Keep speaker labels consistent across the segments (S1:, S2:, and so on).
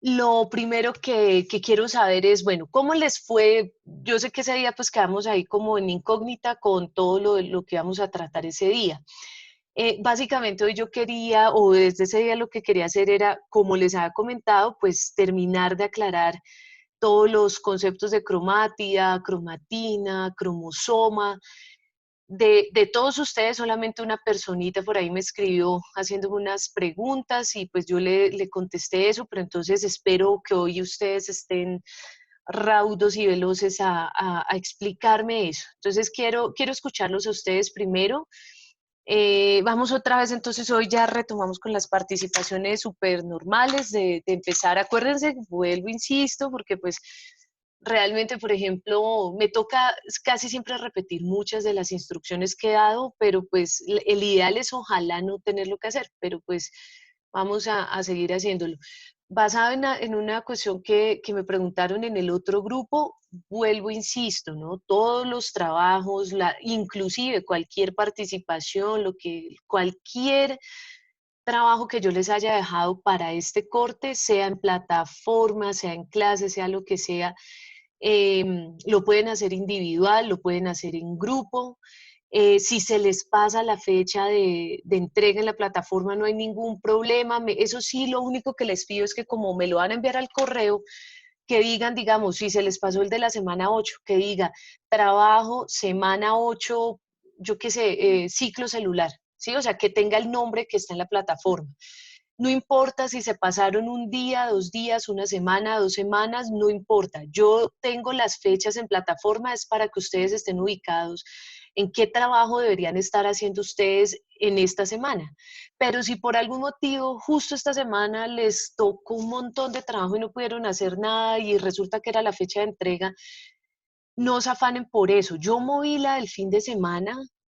S1: lo primero que quiero saber es, bueno, ¿cómo les fue? Yo sé que ese día pues quedamos ahí como en incógnita con todo lo que vamos a tratar ese día. Básicamente hoy yo quería, o desde ese día lo que quería hacer era, como les había comentado, pues terminar de aclarar todos los conceptos de cromatía, cromatina, cromosoma. De todos ustedes, solamente una personita por ahí me escribió haciéndome unas preguntas y pues yo le contesté eso, pero entonces espero que hoy ustedes estén raudos y veloces a explicarme eso. Entonces quiero escucharlos a ustedes primero. Vamos otra vez, entonces hoy ya retomamos con las participaciones súper normales de empezar. Acuérdense, vuelvo, insisto, porque pues realmente, por ejemplo, me toca casi siempre repetir muchas de las instrucciones que he dado, pero pues el ideal es ojalá no tenerlo que hacer, pero pues vamos a seguir haciéndolo. Basado en una cuestión que me preguntaron en el otro grupo, vuelvo, insisto, ¿no? Todos los trabajos, inclusive cualquier participación, cualquier trabajo que yo les haya dejado para este corte, sea en plataforma, sea en clase, sea lo que sea, lo pueden hacer individual, lo pueden hacer en grupo. Si se les pasa la fecha de entrega en la plataforma, no hay ningún problema. Eso sí, lo único que les pido es que como me lo van a enviar al correo, que digan, digamos, si se les pasó el de la semana 8, que diga trabajo semana 8, yo qué sé, ciclo celular, ¿sí? O sea, que tenga el nombre que está en la plataforma. No importa si se pasaron un día, 2 días, una semana, 2 semanas, no importa. Yo tengo las fechas en plataforma, es para que ustedes estén ubicados en qué trabajo deberían estar haciendo ustedes en esta semana. Pero si por algún motivo justo esta semana les tocó un montón de trabajo y no pudieron hacer nada y resulta que era la fecha de entrega, no se afanen por eso. Yo moví la del fin de semana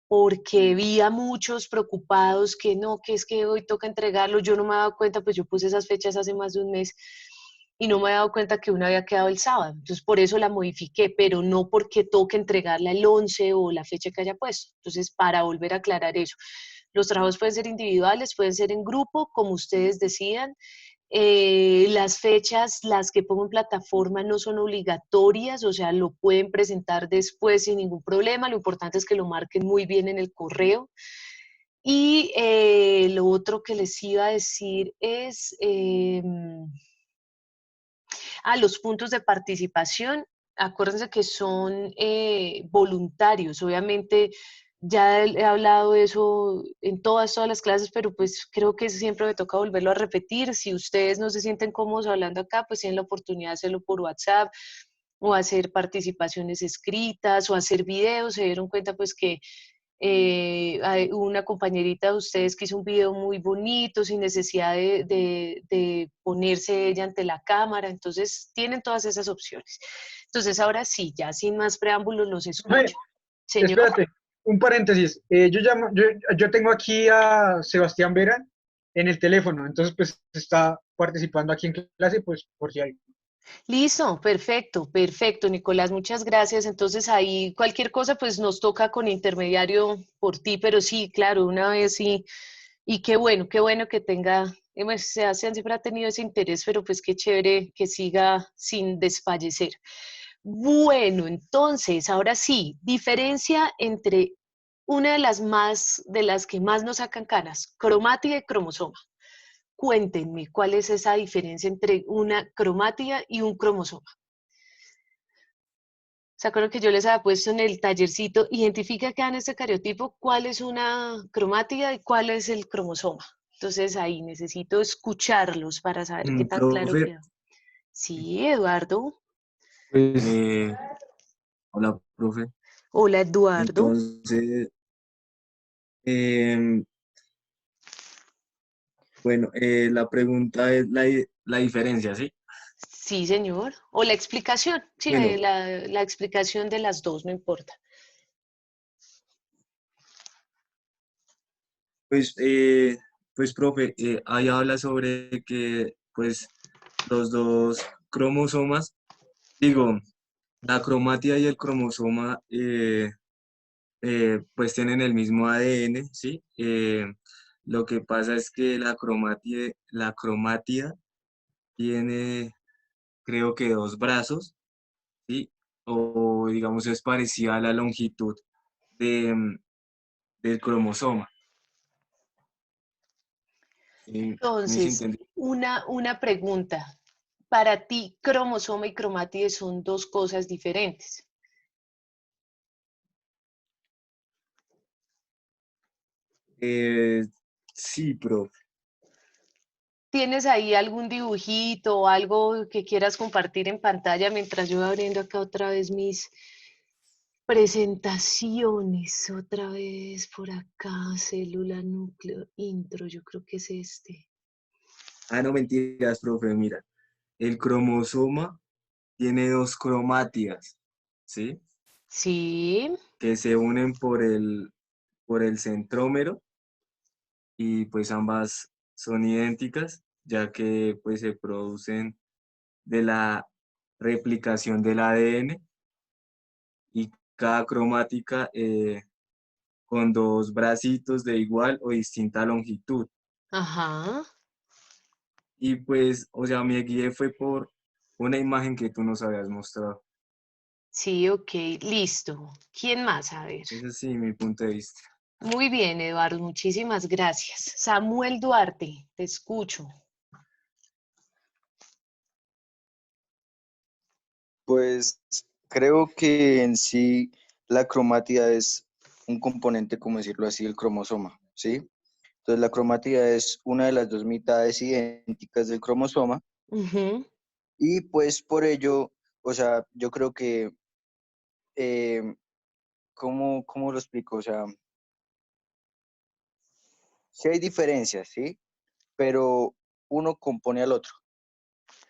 S1: porque vi a muchos preocupados que no, que es que hoy toca entregarlo. Yo no me he dado cuenta, pues yo puse esas fechas hace más de un mes y no me he dado cuenta que una había quedado el sábado. Entonces por eso la modifiqué, pero no porque toque entregarla el 11 o la fecha que haya puesto. Entonces, para volver a aclarar eso. Los trabajos pueden ser individuales, pueden ser en grupo, como ustedes decidan. Las fechas, las que pongo en plataforma no son obligatorias, o sea, lo pueden presentar después sin ningún problema. Lo importante es que lo marquen muy bien en el correo. Y lo otro que les iba a decir es, los puntos de participación. Acuérdense que son voluntarios. Obviamente, ya he hablado de eso en todas las clases, pero pues creo que siempre me toca volverlo a repetir. Si ustedes no se sienten cómodos hablando acá, pues tienen la oportunidad de hacerlo por WhatsApp o hacer participaciones escritas o hacer videos. Se dieron cuenta pues que hay una compañerita de ustedes que hizo un video muy bonito, sin necesidad de ponerse ella ante la cámara, entonces tienen todas esas opciones. Entonces ahora sí, ya sin más preámbulos los
S2: Profe,
S1: escucho. Señor,
S2: espérate, un paréntesis. Yo tengo aquí a Sebastián Vera en el teléfono, entonces pues está participando aquí en clase, pues por si hay.
S1: listo, perfecto, perfecto, Nicolás, muchas gracias. Entonces ahí cualquier cosa pues nos toca con intermediario por ti, pero sí, claro, una vez sí. Y qué bueno que tenga, pues, Sebastián siempre ha tenido ese interés, pero pues qué chévere que siga sin desfallecer. Bueno, entonces, ahora sí, diferencia entre una de las que más nos sacan canas, cromática y cromosoma. Cuéntenme, ¿cuál es esa diferencia entre una cromática y un cromosoma? ¿Se acuerdan que yo les había puesto en el tallercito, identifica cada en este cariotipo cuál es una cromática y cuál es el cromosoma? Entonces ahí necesito escucharlos para saber qué tan claro
S3: Profe,
S1: quedó. Sí, Eduardo.
S3: pues, hola, profe.
S1: Hola, Eduardo.
S3: Entonces, em, bueno, la pregunta es la diferencia, ¿sí?
S1: Sí, señor. O la explicación. Sí,
S3: Bueno,
S1: la explicación de las dos, no importa.
S3: pues, pues, profe, ahí habla sobre que, pues, los dos cromosomas, digo, la cromatida y el cromosoma, pues tienen el mismo ADN, ¿sí? Lo que pasa es que la cromatida tiene, creo que 2 brazos, ¿sí? O digamos es parecida a la longitud de, del cromosoma. ¿Sí? ¿Me hice
S1: Entonces,
S3: entender?
S1: una pregunta. Para ti, cromosoma y cromátides son dos cosas diferentes.
S3: Eh, sí, profe.
S1: ¿Tienes ahí algún dibujito o algo que quieras compartir en pantalla mientras yo voy abriendo acá otra vez mis presentaciones? Otra vez por acá, célula, núcleo, intro, yo creo que es este.
S3: Ah, no mentiras, profe, mira. El cromosoma tiene 2 cromátidas, ¿sí?
S1: Sí,
S3: Que se unen por el centrómero y pues ambas son idénticas, ya que pues se producen de la replicación del ADN y cada cromática con 2 bracitos de igual o distinta longitud.
S1: ajá.
S3: Y pues, o sea, me guié fue por una imagen que tú nos habías mostrado.
S1: Sí, ok, listo. ¿Quién más? A ver.
S3: Ese sí, mi punto de vista.
S1: Muy bien, Eduardo, muchísimas gracias. Samuel Duarte, te escucho.
S4: Pues creo que en sí la cromatida es un componente, como decirlo así, del cromosoma, ¿sí? Entonces la cromatida es una de las dos mitades idénticas del cromosoma
S1: Ujú.
S4: y pues por ello, o sea, yo creo que, eh, ¿cómo lo explico? O sea, sí hay diferencias, ¿sí? Pero uno compone al otro.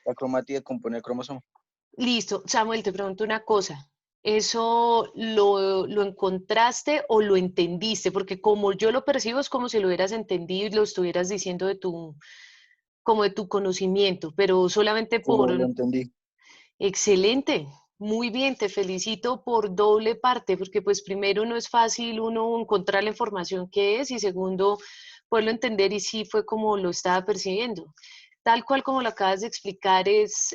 S4: La cromatida compone el cromosoma.
S1: Listo. Samuel, te pregunto una cosa. ¿Eso lo encontraste o lo entendiste? Porque como yo lo percibo es como si lo hubieras entendido y lo estuvieras diciendo como de tu conocimiento, pero solamente por...
S4: ¿Cómo lo entendí?
S1: Excelente, muy bien, te felicito por doble parte, porque pues primero no es fácil uno encontrar la información que es y segundo, poderlo entender y sí fue como lo estaba percibiendo. Tal cual como lo acabas de explicar es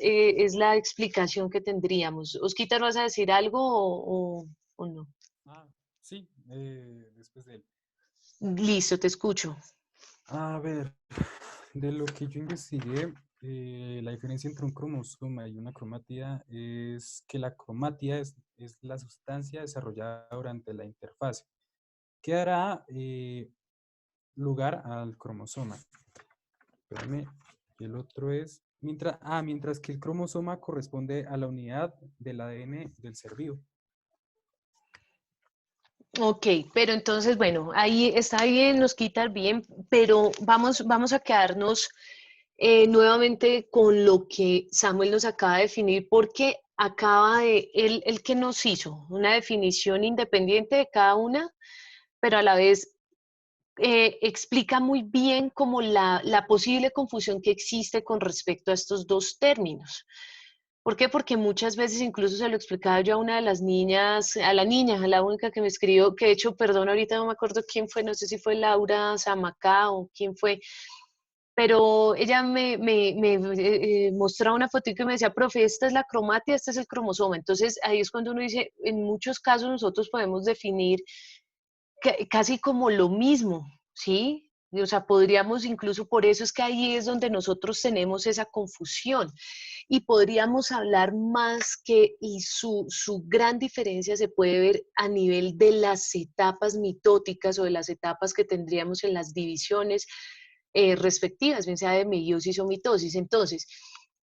S1: la explicación que tendríamos. Osquitar, ¿vas a decir algo o no?
S5: Ah, sí, después de él.
S1: Listo, te escucho.
S5: A ver, de lo que yo investigué, la diferencia entre un cromosoma y una cromatida es que la cromatida es la sustancia desarrollada durante la interfase, que dará lugar al cromosoma. Espérame, y el otro es, mientras que el cromosoma corresponde a la unidad del ADN del ser vivo.
S1: Ok, pero entonces, bueno, ahí está bien, nos quita bien, pero vamos a quedarnos nuevamente con lo que Samuel nos acaba de definir, porque acaba de, él que nos hizo una definición independiente de cada una, pero a la vez explica muy bien como la posible confusión que existe con respecto a estos dos términos. ¿Por qué? Porque muchas veces incluso se lo explicaba yo a una de las niñas, a la niña, a la única que me escribió, que de hecho, perdón, ahorita no me acuerdo quién fue, no sé si fue Laura Zamacá o quién fue, pero ella me mostraba una foto y me decía, profe, esta es la cromática, este es el cromosoma. Entonces ahí es cuando uno dice, en muchos casos nosotros podemos definir casi como lo mismo, ¿sí? O sea, podríamos incluso, por eso es que ahí es donde nosotros tenemos esa confusión y podríamos hablar más que y su gran diferencia se puede ver a nivel de las etapas mitóticas o de las etapas que tendríamos en las divisiones respectivas, bien sea de meiosis o mitosis. Entonces,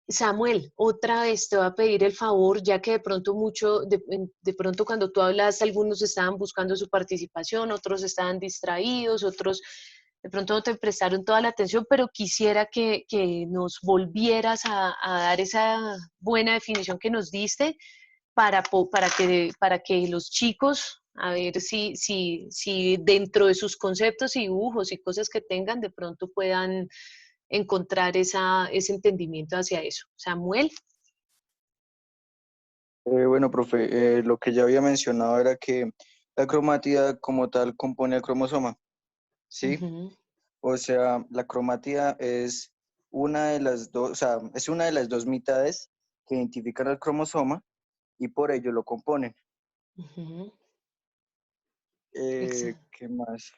S1: Samuel, otra vez te voy a pedir el favor, ya que de pronto de pronto cuando tú hablas, algunos estaban buscando su participación, otros estaban distraídos, otros de pronto no te prestaron toda la atención, pero quisiera que nos volvieras a dar esa buena definición que nos diste para que los chicos, a ver si dentro de sus conceptos y dibujos y cosas que tengan, de pronto puedan encontrar ese entendimiento hacia eso. Samuel.
S4: Bueno, profe, lo que ya había mencionado era que la cromatida como tal compone el cromosoma, ¿sí?
S1: Ujú.
S4: O sea, la cromatida es una de las dos, o sea, es una de las dos mitades que identifican al cromosoma y por ello lo componen.
S1: Ujú, exacto.
S4: ¿Qué más?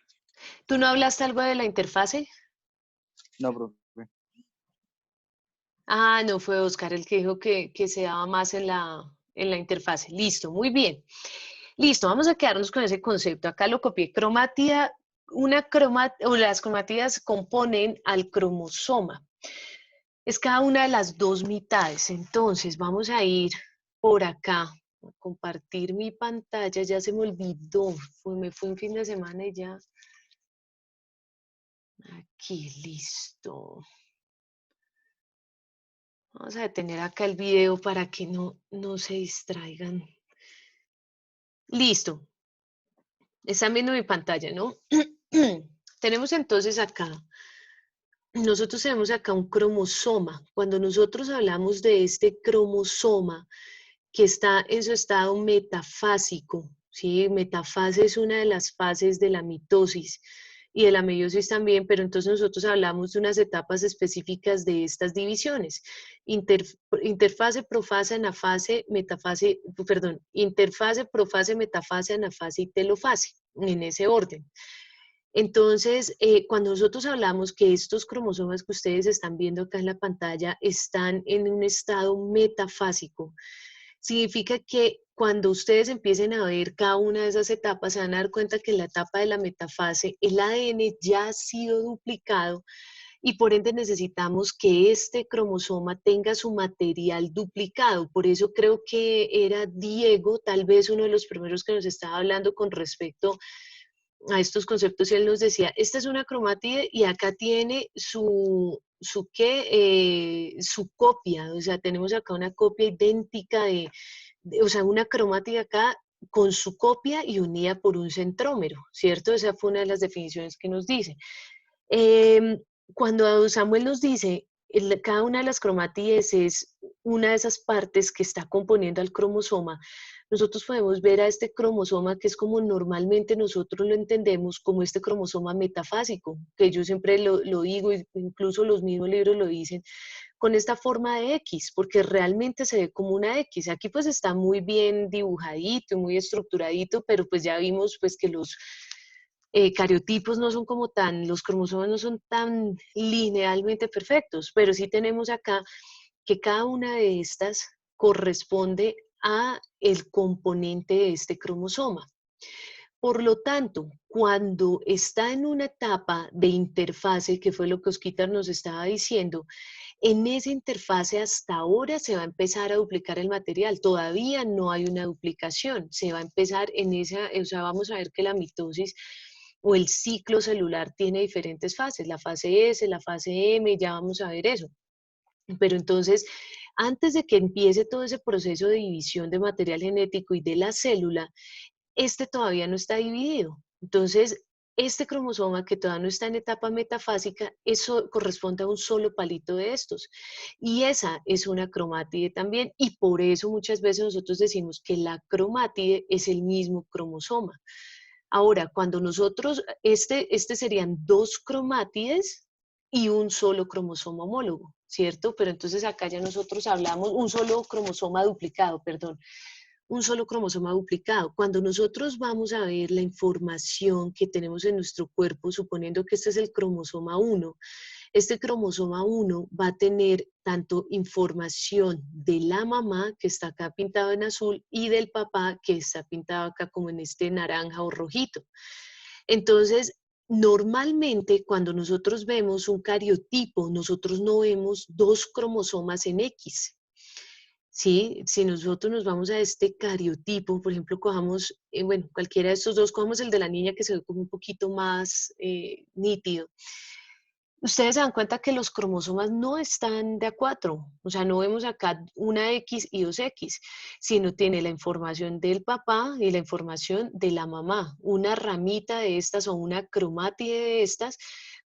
S1: ¿Tú no hablaste algo de la interfase?
S4: No, profe.
S1: Ah, no, fue Oscar el que dijo que se daba más en la interfase. Listo, muy bien. Listo, vamos a quedarnos con ese concepto. Acá lo copié. Cromatida, o las cromátidas componen al cromosoma. Es cada una de las dos mitades. Entonces, vamos a ir por acá. A compartir mi pantalla, ya se me olvidó. Me fue un fin de semana y ya. Aquí, listo. Vamos a detener acá el video para que no se distraigan. Listo. Están viendo mi pantalla, ¿no? Tenemos entonces acá, nosotros tenemos acá un cromosoma. Cuando nosotros hablamos de este cromosoma que está en su estado metafásico, ¿sí? Metafase es una de las fases de la mitosis y de la meiosis también, pero entonces nosotros hablamos de unas etapas específicas de estas divisiones. Interfase, profase, anafase, metafase, perdón, interfase, profase, metafase, anafase y telofase, en ese orden. Entonces, cuando nosotros hablamos que estos cromosomas que ustedes están viendo acá en la pantalla están en un estado metafásico, significa que cuando ustedes empiecen a ver cada una de esas etapas, se van a dar cuenta que en la etapa de la metafase el ADN ya ha sido duplicado y por ende necesitamos que este cromosoma tenga su material duplicado. Por eso creo que era Diego, tal vez uno de los primeros que nos estaba hablando con respecto a estos conceptos y él nos decía, esta es una cromátide y acá tiene su copia, o sea, tenemos acá una copia idéntica o sea, una cromátide acá con su copia y unida por un centrómero, ¿cierto? Esa fue una de las definiciones que nos dice. Cuando Samuel nos dice, cada una de las cromátides es una de esas partes que está componiendo al cromosoma, nosotros podemos ver a este cromosoma que es como normalmente nosotros lo entendemos como este cromosoma metafásico, que yo siempre lo digo, incluso los mismos libros lo dicen, con esta forma de X, porque realmente se ve como una X. Aquí pues está muy bien dibujadito y muy estructuradito, pero pues ya vimos pues que los cariotipos no son como tan, los cromosomas no son tan linealmente perfectos, pero sí tenemos acá que cada una de estas corresponde a el componente de este cromosoma. Por lo tanto, cuando está en una etapa de interfase, que fue lo que Osquitar nos estaba diciendo, en esa interfase hasta ahora se va a empezar a duplicar el material. Todavía no hay una duplicación. Se va a empezar en esa, o sea, vamos a ver que la mitosis o el ciclo celular tiene diferentes fases, la fase S, la fase M, ya vamos a ver eso. Pero entonces, antes de que empiece todo ese proceso de división de material genético y de la célula, este todavía no está dividido. Entonces, este cromosoma que todavía no está en etapa metafásica, eso corresponde a un solo palito de estos. Y esa es una cromátide también, y por eso muchas veces nosotros decimos que la cromátide es el mismo cromosoma. Ahora, cuando nosotros, este serían dos cromátides y un solo cromosoma homólogo, ¿cierto? Pero entonces acá ya nosotros hablamos, un solo cromosoma duplicado, perdón, un solo cromosoma duplicado. Cuando nosotros vamos a ver la información que tenemos en nuestro cuerpo, suponiendo que este es el cromosoma 1, este cromosoma 1 va a tener tanto información de la mamá, que está acá pintado en azul, y del papá, que está pintado acá como en este naranja o rojito. Entonces, normalmente cuando nosotros vemos un cariotipo, nosotros no vemos dos cromosomas en X. ¿Sí? Si nosotros nos vamos a este cariotipo, por ejemplo, cojamos, bueno, cualquiera de estos dos, cojamos el de la niña que se ve como un poquito más nítido. Ustedes se dan cuenta que los cromosomas no están de a 4, o sea, no vemos acá una X y dos X, sino tiene la información del papá y la información de la mamá. Una ramita de estas o una cromátide de estas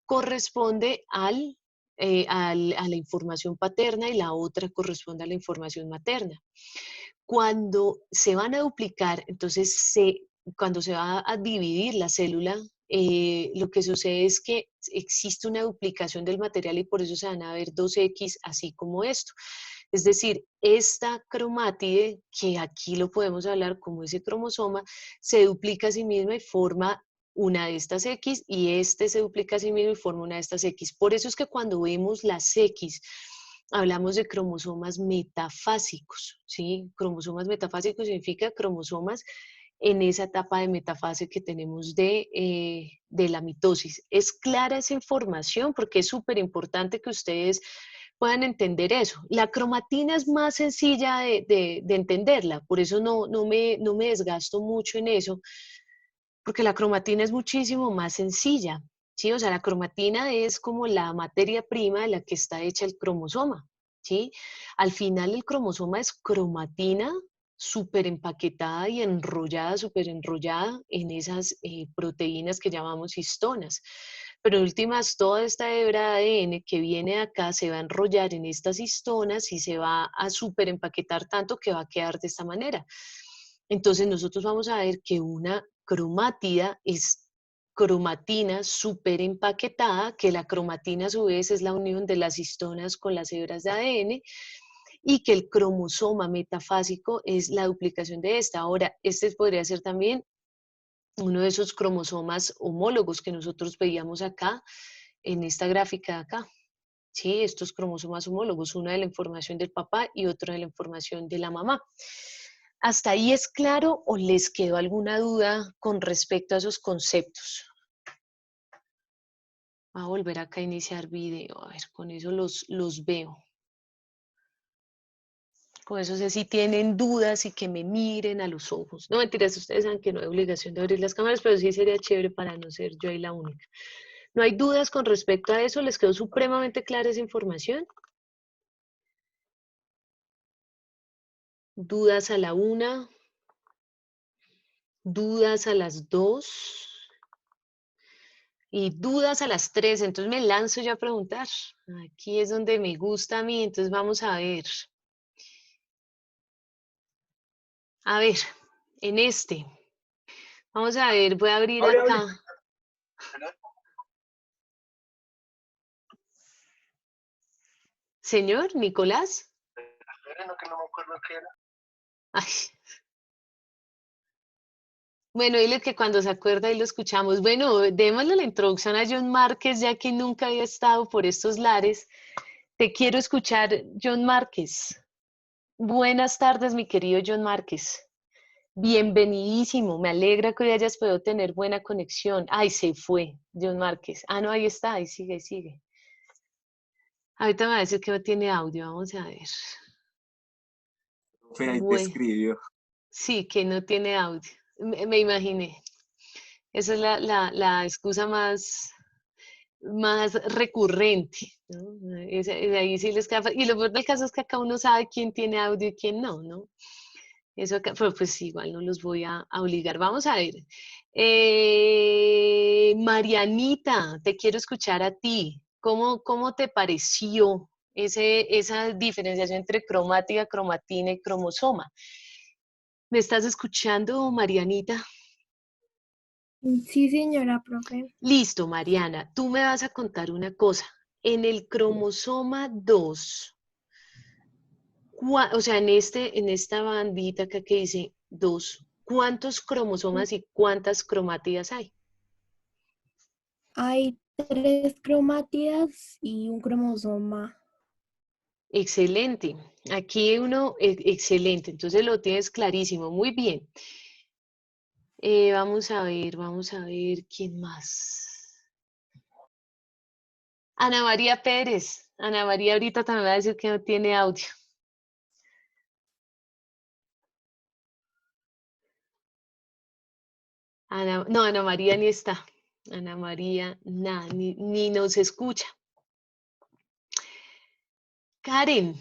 S1: corresponde a la información paterna y la otra corresponde a la información materna. Cuando se van a duplicar, entonces cuando se va a dividir la célula, lo que sucede es que existe una duplicación del material y por eso se van a ver 2X así como esto. Es decir, esta cromátide, que aquí lo podemos hablar como ese cromosoma, se duplica a sí misma y forma una de estas X, y este se duplica a sí mismo y forma una de estas X. Por eso es que cuando vemos las X, hablamos de cromosomas metafásicos, ¿sí? Cromosomas metafásicos significa cromosomas en esa etapa de metafase que tenemos de la mitosis. Es clara esa información porque es súper importante que ustedes puedan entender eso. La cromatina es más sencilla de entenderla, por eso no me desgasto mucho en eso, porque la cromatina es muchísimo más sencilla, ¿sí? O sea, la cromatina es como la materia prima de la que está hecha el cromosoma, ¿sí? Al final el cromosoma es cromatina súper empaquetada y enrollada, súper enrollada en esas proteínas que llamamos histonas. Pero en últimas, toda esta hebra de ADN que viene de acá se va a enrollar en estas histonas y se va a súper empaquetar tanto que va a quedar de esta manera. Entonces nosotros vamos a ver que una cromátida es cromatina súper empaquetada, que la cromatina a su vez es la unión de las histonas con las hebras de ADN, y que el cromosoma metafásico es la duplicación de esta. Ahora, este podría ser también uno de esos cromosomas homólogos que nosotros veíamos acá, en esta gráfica de acá. Sí, estos cromosomas homólogos, una de la información del papá y otra de la información de la mamá. ¿Hasta ahí es claro o les quedó alguna duda con respecto a esos conceptos? Voy a volver acá a iniciar video, a ver, con eso los veo. Con eso sé si tienen dudas y que me miren a los ojos. No, mentiras, ustedes saben que no hay obligación de abrir las cámaras, pero sí sería chévere para no ser yo ahí la única. ¿No hay dudas con respecto a eso? ¿Les quedó supremamente clara esa información? ¿Dudas a la 1? ¿Dudas a las 2? Y dudas a las 3, entonces me lanzo yo a preguntar. Aquí es donde me gusta a mí, entonces vamos a ver. A ver, en este. Vamos a ver, voy a abrir acá. Señor, Nicolás. Ay. Bueno, dile que cuando se acuerda ahí lo escuchamos. Bueno, démosle la introducción a John Márquez, ya que nunca había estado por estos lares. Te quiero escuchar, John Márquez. Buenas tardes, mi querido John Márquez. Bienvenidísimo, me alegra que hoy hayas podido tener buena conexión. Ay, se fue, John Márquez. Ah, no, ahí está, ahí sigue, ahí sigue. Ahorita me va a decir que no tiene audio, vamos a ver.
S3: Pero ahí te
S1: Bueno,
S3: escribió.
S1: sí, que no tiene audio. Me imaginé. Esa es la excusa más recurrente, ¿no? De ahí sí les queda. Y lo peor del caso es que acá uno sabe quién tiene audio y quién no, ¿no? Eso acá, pero pues igual no los voy a obligar. Vamos a ver. Marianita, te quiero escuchar a ti. ¿Cómo te pareció esa diferenciación entre cromática, cromatina y cromosoma? ¿Me estás escuchando, Marianita?
S6: Sí, señora profe.
S1: Listo, Mariana. Tú me vas a contar una cosa. En el cromosoma 2, o sea, en esta bandita acá que dice 2, ¿cuántos cromosomas y cuántas cromátidas hay?
S6: Hay 3 cromátidas y un cromosoma.
S1: Excelente. Aquí uno, excelente. Entonces lo tienes clarísimo. Muy bien. Vamos a ver, ¿quién más? Ana María Pérez. Ana María ahorita también va a decir que no tiene audio. No, Ana María ni está. Ana María, nada, ni nos escucha. Karen,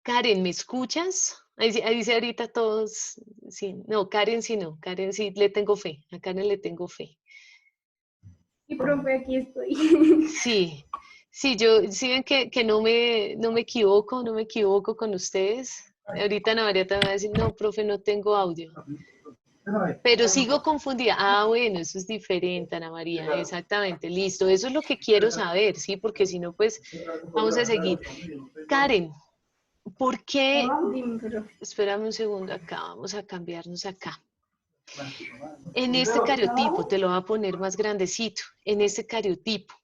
S1: Karen, ¿me escuchas? Ahí dice ahorita todos, sí, no, Karen sí no, Karen sí le tengo fe, a Karen le tengo fe.
S6: Sí, profe, aquí estoy.
S1: Sí, sí, sí ven que no me equivoco con ustedes. Ahorita Ana María también va a decir, no, profe, no tengo audio. Pero sigo confundida. Ah, bueno, eso es diferente, Ana María. Exactamente, listo. Eso es lo que quiero saber, ¿sí? Porque si no, pues vamos a seguir. Karen, ¿por qué?
S6: Dime, pero
S1: Espérame un segundo acá, vamos a cambiarnos acá. En este cariotipo, te lo voy a poner más grandecito, en este cariotipo,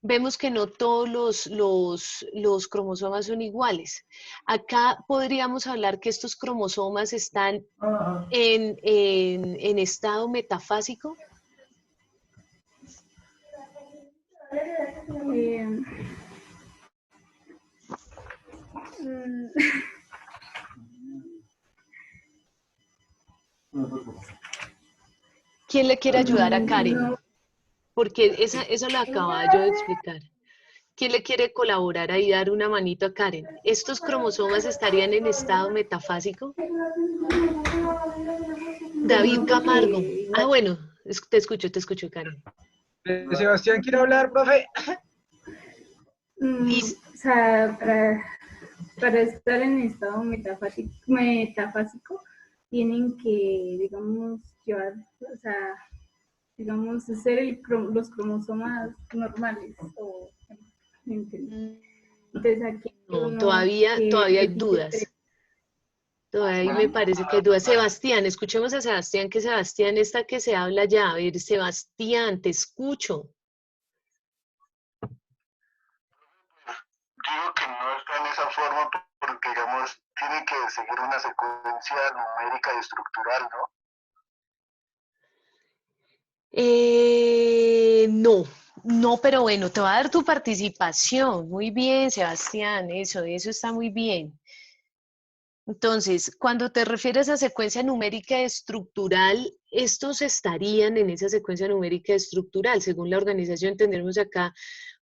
S1: vemos que no todos los cromosomas son iguales. Acá podríamos hablar que estos cromosomas están en estado metafásico.
S6: eh, mm,
S1: ¿Quién le quiere ayudar a Karen?
S6: no,
S1: Porque eso lo acababa yo de explicar. ¿Quién le quiere colaborar ahí, dar una manito a Karen? ¿Estos cromosomas estarían en estado metafásico? David
S6: digo
S1: Camargo.
S6: que
S1: Ah,
S6: igual,
S1: bueno, te escucho, Karen.
S2: Sebastián quiere hablar, profe.
S6: o sea, para estar en estado metafásico tienen que, digamos, llevar, o sea, digamos, ser los cromosomas normales, o, ¿me entiendes? Entonces aquí hay
S1: No,
S6: uno que
S1: todavía hay
S6: repite tres.
S1: dudas. Todavía me parece que hay dudas. Sebastián, escuchemos a Sebastián, que Sebastián está que se habla ya. A ver, Sebastián, te escucho.
S7: Digo que no está en esa forma porque, digamos, tiene que seguir una secuencia numérica y estructural, ¿no?
S1: No, pero bueno, te va a dar tu participación. Muy bien, Sebastián, eso está muy bien. Entonces, cuando te refieres a secuencia numérica estructural, estos estarían en esa secuencia numérica estructural. Según la organización, tendremos acá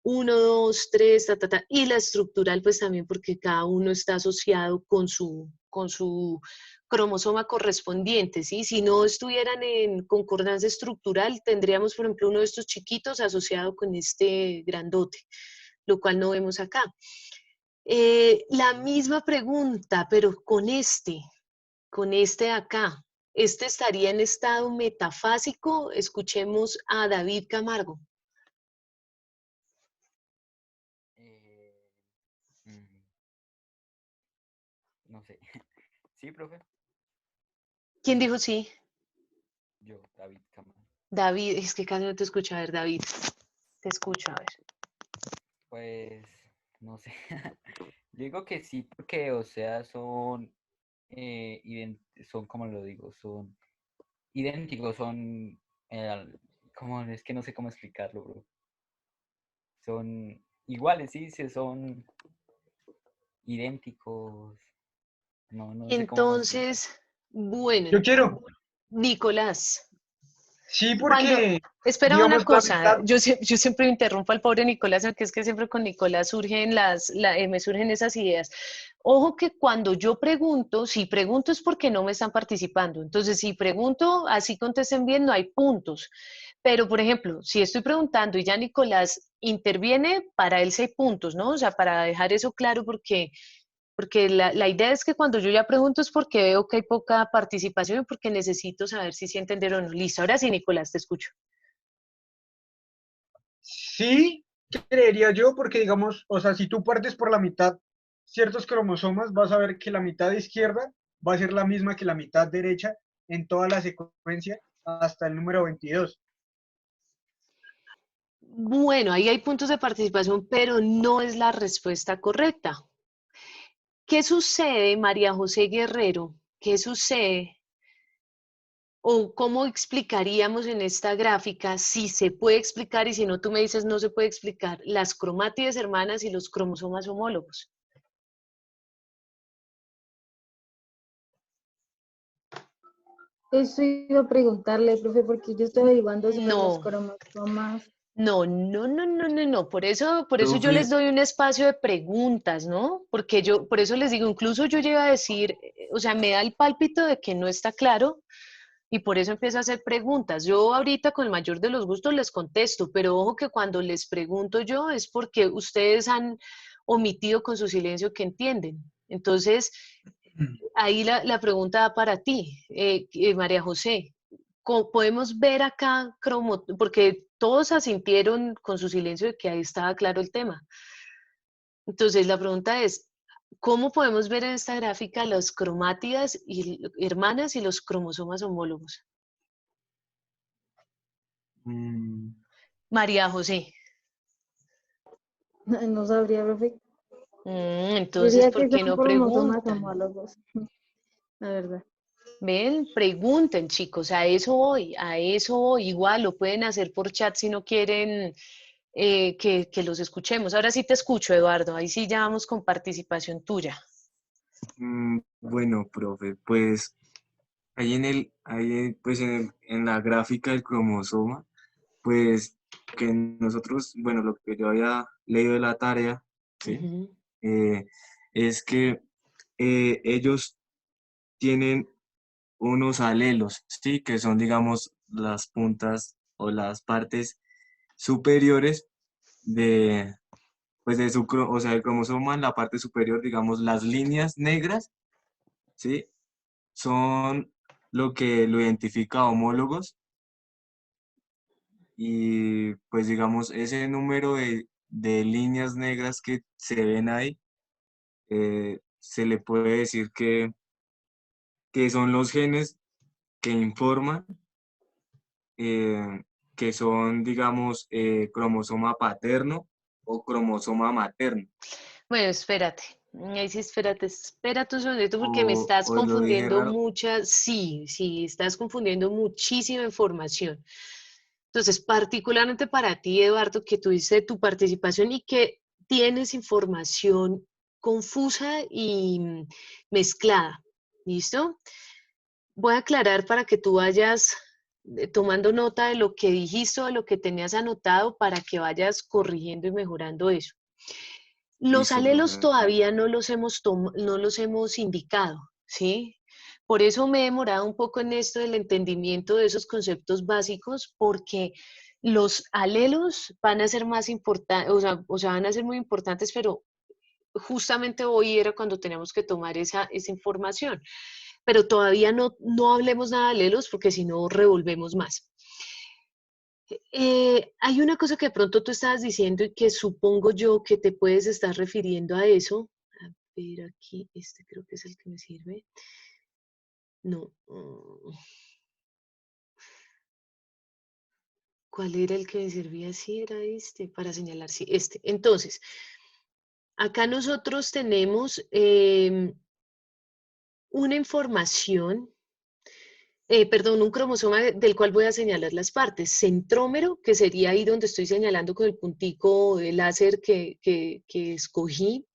S1: 1, 2, 3, y la estructural, pues también porque cada uno está asociado con su cromosoma correspondiente, ¿sí? Si no estuvieran en concordancia estructural, tendríamos, por ejemplo, uno de estos chiquitos asociado con este grandote, lo cual no vemos acá. La misma pregunta, pero con este de acá. ¿Este estaría en estado metafásico? Escuchemos a David Camargo.
S8: Eh, mm, no sé. Sí, profe.
S1: ¿Quién dijo sí?
S8: Yo, David Camargo.
S1: David, es que casi no te escucho. A ver, David, te escucho, a ver.
S8: Pues, no sé. Digo que sí, porque, o sea, son, son, como lo digo, son idénticos, son, ¿cómo? Es que no sé cómo explicarlo, bro. Son iguales, sí, sí, son idénticos. No, no sé cómo explicar.
S1: Entonces, bueno,
S2: Yo quiero.
S1: Nicolás,
S2: Sí,
S1: cuando,
S2: porque,
S1: espera una
S2: digamos, la
S1: cosa,
S2: mitad.
S1: yo siempre interrumpo al pobre Nicolás, porque es que siempre con Nicolás me surgen esas ideas. Ojo que cuando yo pregunto, si pregunto es porque no me están participando. Entonces, si pregunto, así contesten bien, no hay puntos. Pero, por ejemplo, si estoy preguntando y ya Nicolás interviene, para él sí hay puntos, ¿no? O sea, para dejar eso claro, porque la idea es que cuando yo ya pregunto es porque veo que hay poca participación y porque necesito saber si sí entendieron o no. Listo, ahora sí, Nicolás, te escucho.
S2: Sí, creería yo, porque digamos, o sea, si tú partes por la mitad ciertos cromosomas, vas a ver que la mitad izquierda va a ser la misma que la mitad derecha en toda la secuencia hasta el número 22.
S1: Bueno, ahí hay puntos de participación, pero no es la respuesta correcta. ¿Qué sucede, María José Guerrero? ¿Qué sucede? ¿O cómo explicaríamos en esta gráfica, si se puede explicar y si no tú me dices no se puede explicar, las cromátides hermanas y los cromosomas homólogos?
S9: Eso iba a preguntarle, profe, porque yo estoy averiguando sobre los
S1: No,
S9: cromosomas.
S1: no. Por eso yo les
S3: Profe,
S1: doy un espacio de preguntas, ¿no? Porque por eso les digo, incluso yo llego a decir, o sea, me da el pálpito de que no está claro y por eso empiezo a hacer preguntas. Yo ahorita con el mayor de los gustos les contesto, pero ojo que cuando les pregunto yo es porque ustedes han omitido con su silencio que entienden. Entonces, ahí la pregunta va para ti, María José. Podemos ver acá, porque todos asintieron con su silencio de que ahí estaba claro el tema. Entonces, la pregunta es, ¿cómo podemos ver en esta gráfica las cromátidas hermanas y los cromosomas homólogos? María José.
S9: No sabría, profe.
S1: Entonces,
S9: Diría
S1: ¿por
S9: que
S1: qué
S9: son
S1: no
S9: cromosomas
S1: preguntan?
S9: homólogos, la verdad.
S1: Ven, pregunten, chicos, a eso voy, a eso voy. Igual lo pueden hacer por chat si no quieren que los escuchemos. Ahora sí te escucho, Eduardo, ahí sí ya vamos con participación tuya.
S3: Bueno, profe, pues pues en la gráfica del cromosoma, pues que nosotros, bueno, lo que yo había leído de la tarea, ¿sí?
S1: Ujú.
S3: Es que ellos tienen unos alelos, ¿sí? Que son, digamos, las puntas o las partes superiores de, pues de o sea, el cromosoma en la parte superior, digamos, las líneas negras, ¿sí? Son lo que lo identifica a homólogos y pues digamos ese número de líneas negras que se ven ahí, se le puede decir que son los genes que informan que son, digamos, cromosoma paterno o cromosoma materno.
S1: Bueno, espérate. Ahí sí, espérate un segundito porque me estás
S3: O lo dije
S1: confundiendo
S3: raro.
S1: sí, estás confundiendo muchísima información. Entonces, particularmente para ti, Eduardo, que tuviste tu participación y que tienes información confusa y mezclada, ¿listo? Voy a aclarar para que tú vayas tomando nota de lo que dijiste o de lo que tenías anotado para que vayas corrigiendo y mejorando eso. Los
S3: Listo,
S1: alelos
S3: profe.
S1: todavía no los hemos indicado, ¿sí? Por eso me he demorado un poco en esto del entendimiento de esos conceptos básicos, porque los alelos van a ser más importantes, o sea, van a ser muy importantes, pero justamente hoy era cuando tenemos que tomar esa información. Pero todavía no hablemos nada de alelos, porque si no revolvemos más. Hay una cosa que de pronto tú estabas diciendo y que supongo yo que te puedes estar refiriendo a eso. A ver, aquí, este creo que es el que me sirve. No. ¿Cuál era el que me servía? Sí, era este, para señalar, sí, este. Entonces, acá nosotros tenemos una información, perdón, un cromosoma del cual voy a señalar las partes. Centrómero, que sería ahí donde estoy señalando con el puntico láser que escogí.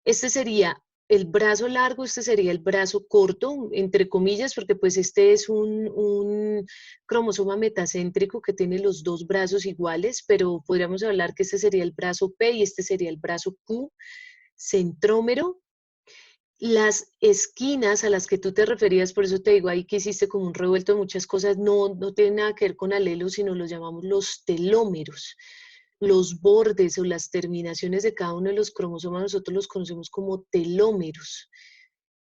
S1: Este sería el brazo largo, este sería el brazo corto, entre comillas, porque pues este es un cromosoma metacéntrico que tiene los dos brazos iguales, pero podríamos hablar que este sería el brazo P y este sería el brazo Q. Centrómero. Las esquinas a las que tú te referías, por eso te digo ahí que hiciste como un revuelto de muchas cosas, no tienen nada que ver con alelos, sino los llamamos los telómeros. Los bordes o las terminaciones de cada uno de los cromosomas nosotros los conocemos como telómeros.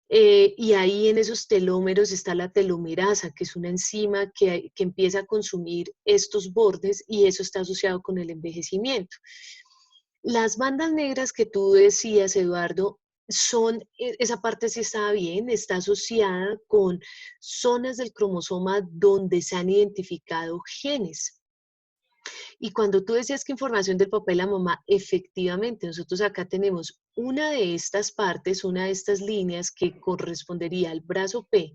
S1: Y ahí en esos telómeros está la telomerasa, que es una enzima que empieza a consumir estos bordes y eso está asociado con el envejecimiento. Las bandas negras que tú decías, Eduardo, esa parte sí estaba bien, está asociada con zonas del cromosoma donde se han identificado genes. Y cuando tú decías que información del papá y la mamá, efectivamente, nosotros acá tenemos una de estas partes, una de estas líneas que correspondería al brazo P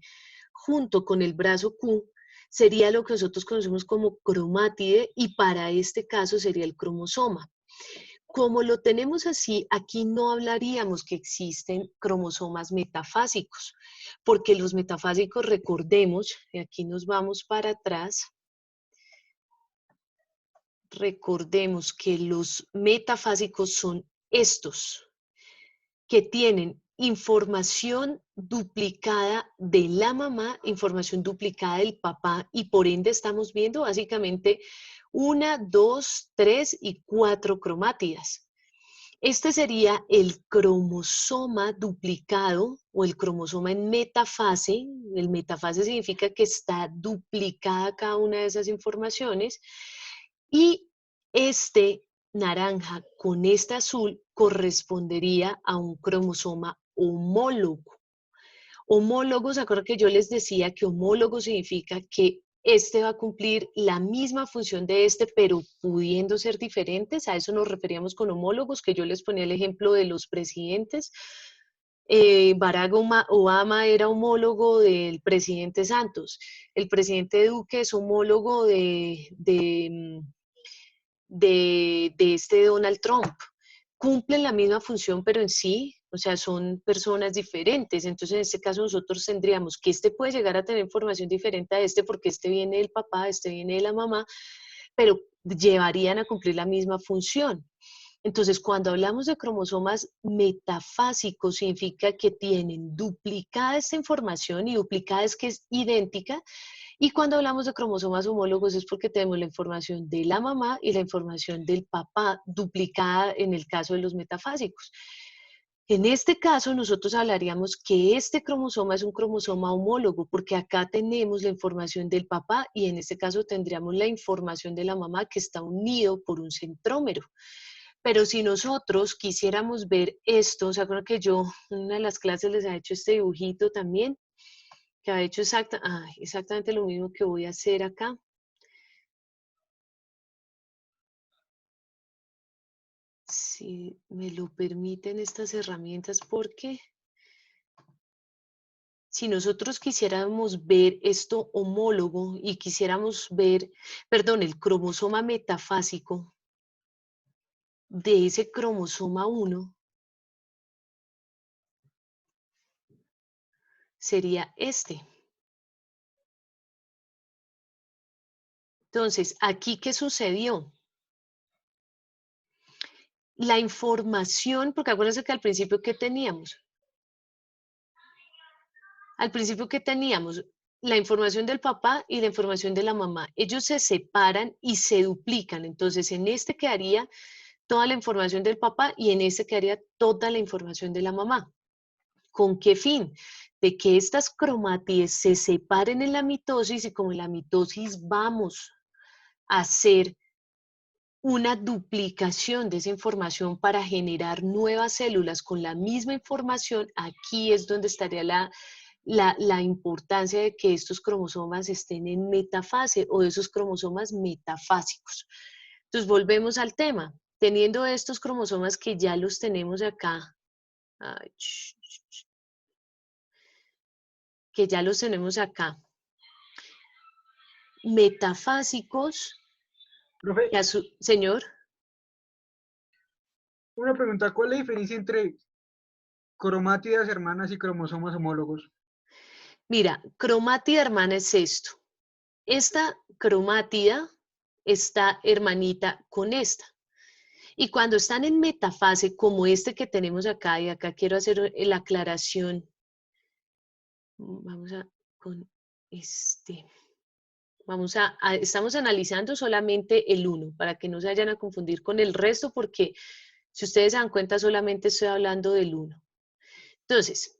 S1: junto con el brazo Q, sería lo que nosotros conocemos como cromátide y para este caso sería el cromosoma. Como lo tenemos así, aquí no hablaríamos que existen cromosomas metafásicos, porque los metafásicos, recordemos, y aquí nos vamos para atrás, recordemos que los metafásicos son estos, que tienen información duplicada de la mamá, información duplicada del papá, y por ende estamos viendo básicamente 1, 2, 3 y 4 cromátidas. Este sería el cromosoma duplicado o el cromosoma en metafase. El metafase significa que está duplicada cada una de esas informaciones. Y este naranja con este azul correspondería a un cromosoma homólogo. Homólogos, ¿se acuerdan que yo les decía que homólogo significa que este va a cumplir la misma función de este, pero pudiendo ser diferentes? A eso nos referíamos con homólogos, que yo les ponía el ejemplo de los presidentes. Barack Obama era homólogo del presidente Santos. El presidente Duque es homólogo de este Donald Trump. Cumplen la misma función, pero en sí, o sea, son personas diferentes. Entonces, en este caso, nosotros tendríamos que este puede llegar a tener información diferente a este, porque este viene del papá, este viene de la mamá, pero llevarían a cumplir la misma función. Entonces, cuando hablamos de cromosomas metafásicos, significa que tienen duplicada esta información, y duplicada es que es idéntica. Y cuando hablamos de cromosomas homólogos es porque tenemos la información de la mamá y la información del papá duplicada en el caso de los metafásicos. En este caso, nosotros hablaríamos que este cromosoma es un cromosoma homólogo, porque acá tenemos la información del papá y en este caso tendríamos la información de la mamá, que está unido por un centrómero. Pero si nosotros quisiéramos ver esto, ¿se acuerdan que yo en una de las clases les he hecho este dibujito también? Que ha hecho exactamente lo mismo que voy a hacer acá. Si me lo permiten estas herramientas, porque si nosotros quisiéramos ver esto homólogo y quisiéramos ver, perdón, el cromosoma metafásico de ese cromosoma 1, sería este. Entonces, ¿aquí qué sucedió? La información, porque acuérdense que al principio, ¿qué teníamos? Al principio, ¿qué teníamos? La información del papá y la información de la mamá. Ellos se separan y se duplican. Entonces, en este quedaría toda la información del papá y en este quedaría toda la información de la mamá. ¿Con qué fin? De que estas cromátides se separen en la mitosis, y como en la mitosis vamos a hacer una duplicación de esa información para generar nuevas células con la misma información, aquí es donde estaría la importancia de que estos cromosomas estén en metafase o de esos cromosomas metafásicos. Entonces volvemos al tema. Teniendo estos cromosomas que ya los tenemos acá, metafásicos,
S2: Profe,
S1: señor.
S2: una pregunta, ¿cuál es la diferencia entre cromátidas hermanas y cromosomas homólogos?
S1: Mira, cromátida hermana es esto. Esta cromátida está hermanita con esta. Y cuando están en metafase, como este que tenemos acá, y acá quiero hacer la aclaración. Vamos a con este. Estamos analizando solamente el 1, para que no se vayan a confundir con el resto, porque si ustedes se dan cuenta, solamente estoy hablando del 1. Entonces,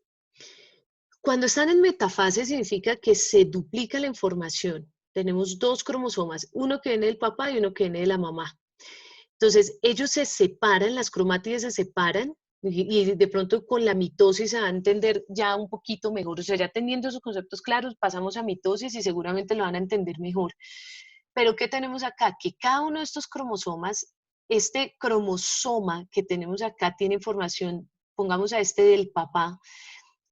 S1: cuando están en metafase significa que se duplica la información. Tenemos dos cromosomas, uno que viene del papá y uno que viene de la mamá. Entonces, ellos se separan, las cromátides se separan, y de pronto con la mitosis se va a entender ya un poquito mejor. O sea, ya teniendo esos conceptos claros, pasamos a mitosis y seguramente lo van a entender mejor. Pero ¿qué tenemos acá? Que cada uno de estos cromosomas, este cromosoma que tenemos acá tiene información, pongamos a este del papá,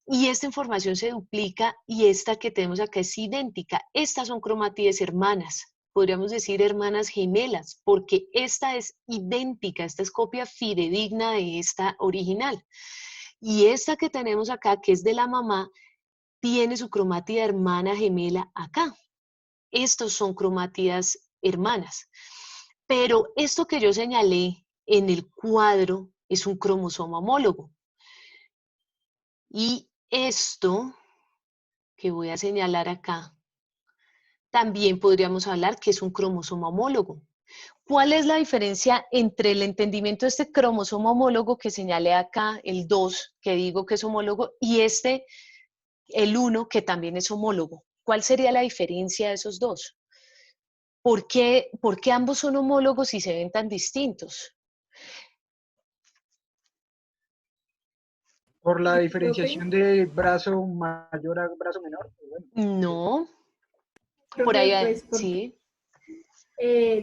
S1: y esta información se duplica, y esta que tenemos acá es idéntica. Estas son cromátides hermanas, podríamos decir hermanas gemelas, porque esta es idéntica, esta es copia fidedigna de esta original. Y esta que tenemos acá, que es de la mamá, tiene su cromátida hermana gemela acá. Estos son cromátidas hermanas. Pero esto que yo señalé en el cuadro es un cromosoma homólogo. Y esto que voy a señalar acá, también podríamos hablar que es un cromosoma homólogo. ¿Cuál es la diferencia entre el entendimiento de este cromosoma homólogo que señalé acá, el 2, que digo que es homólogo, y este, el 1, que también es homólogo? ¿Cuál sería la diferencia de esos dos? ¿Por qué ambos son homólogos y se ven tan distintos?
S2: Por la
S9: Profe,
S2: diferenciación de brazo mayor a brazo menor. Bueno,
S1: No, por
S9: profe,
S1: ahí,
S9: pues porque,
S1: sí.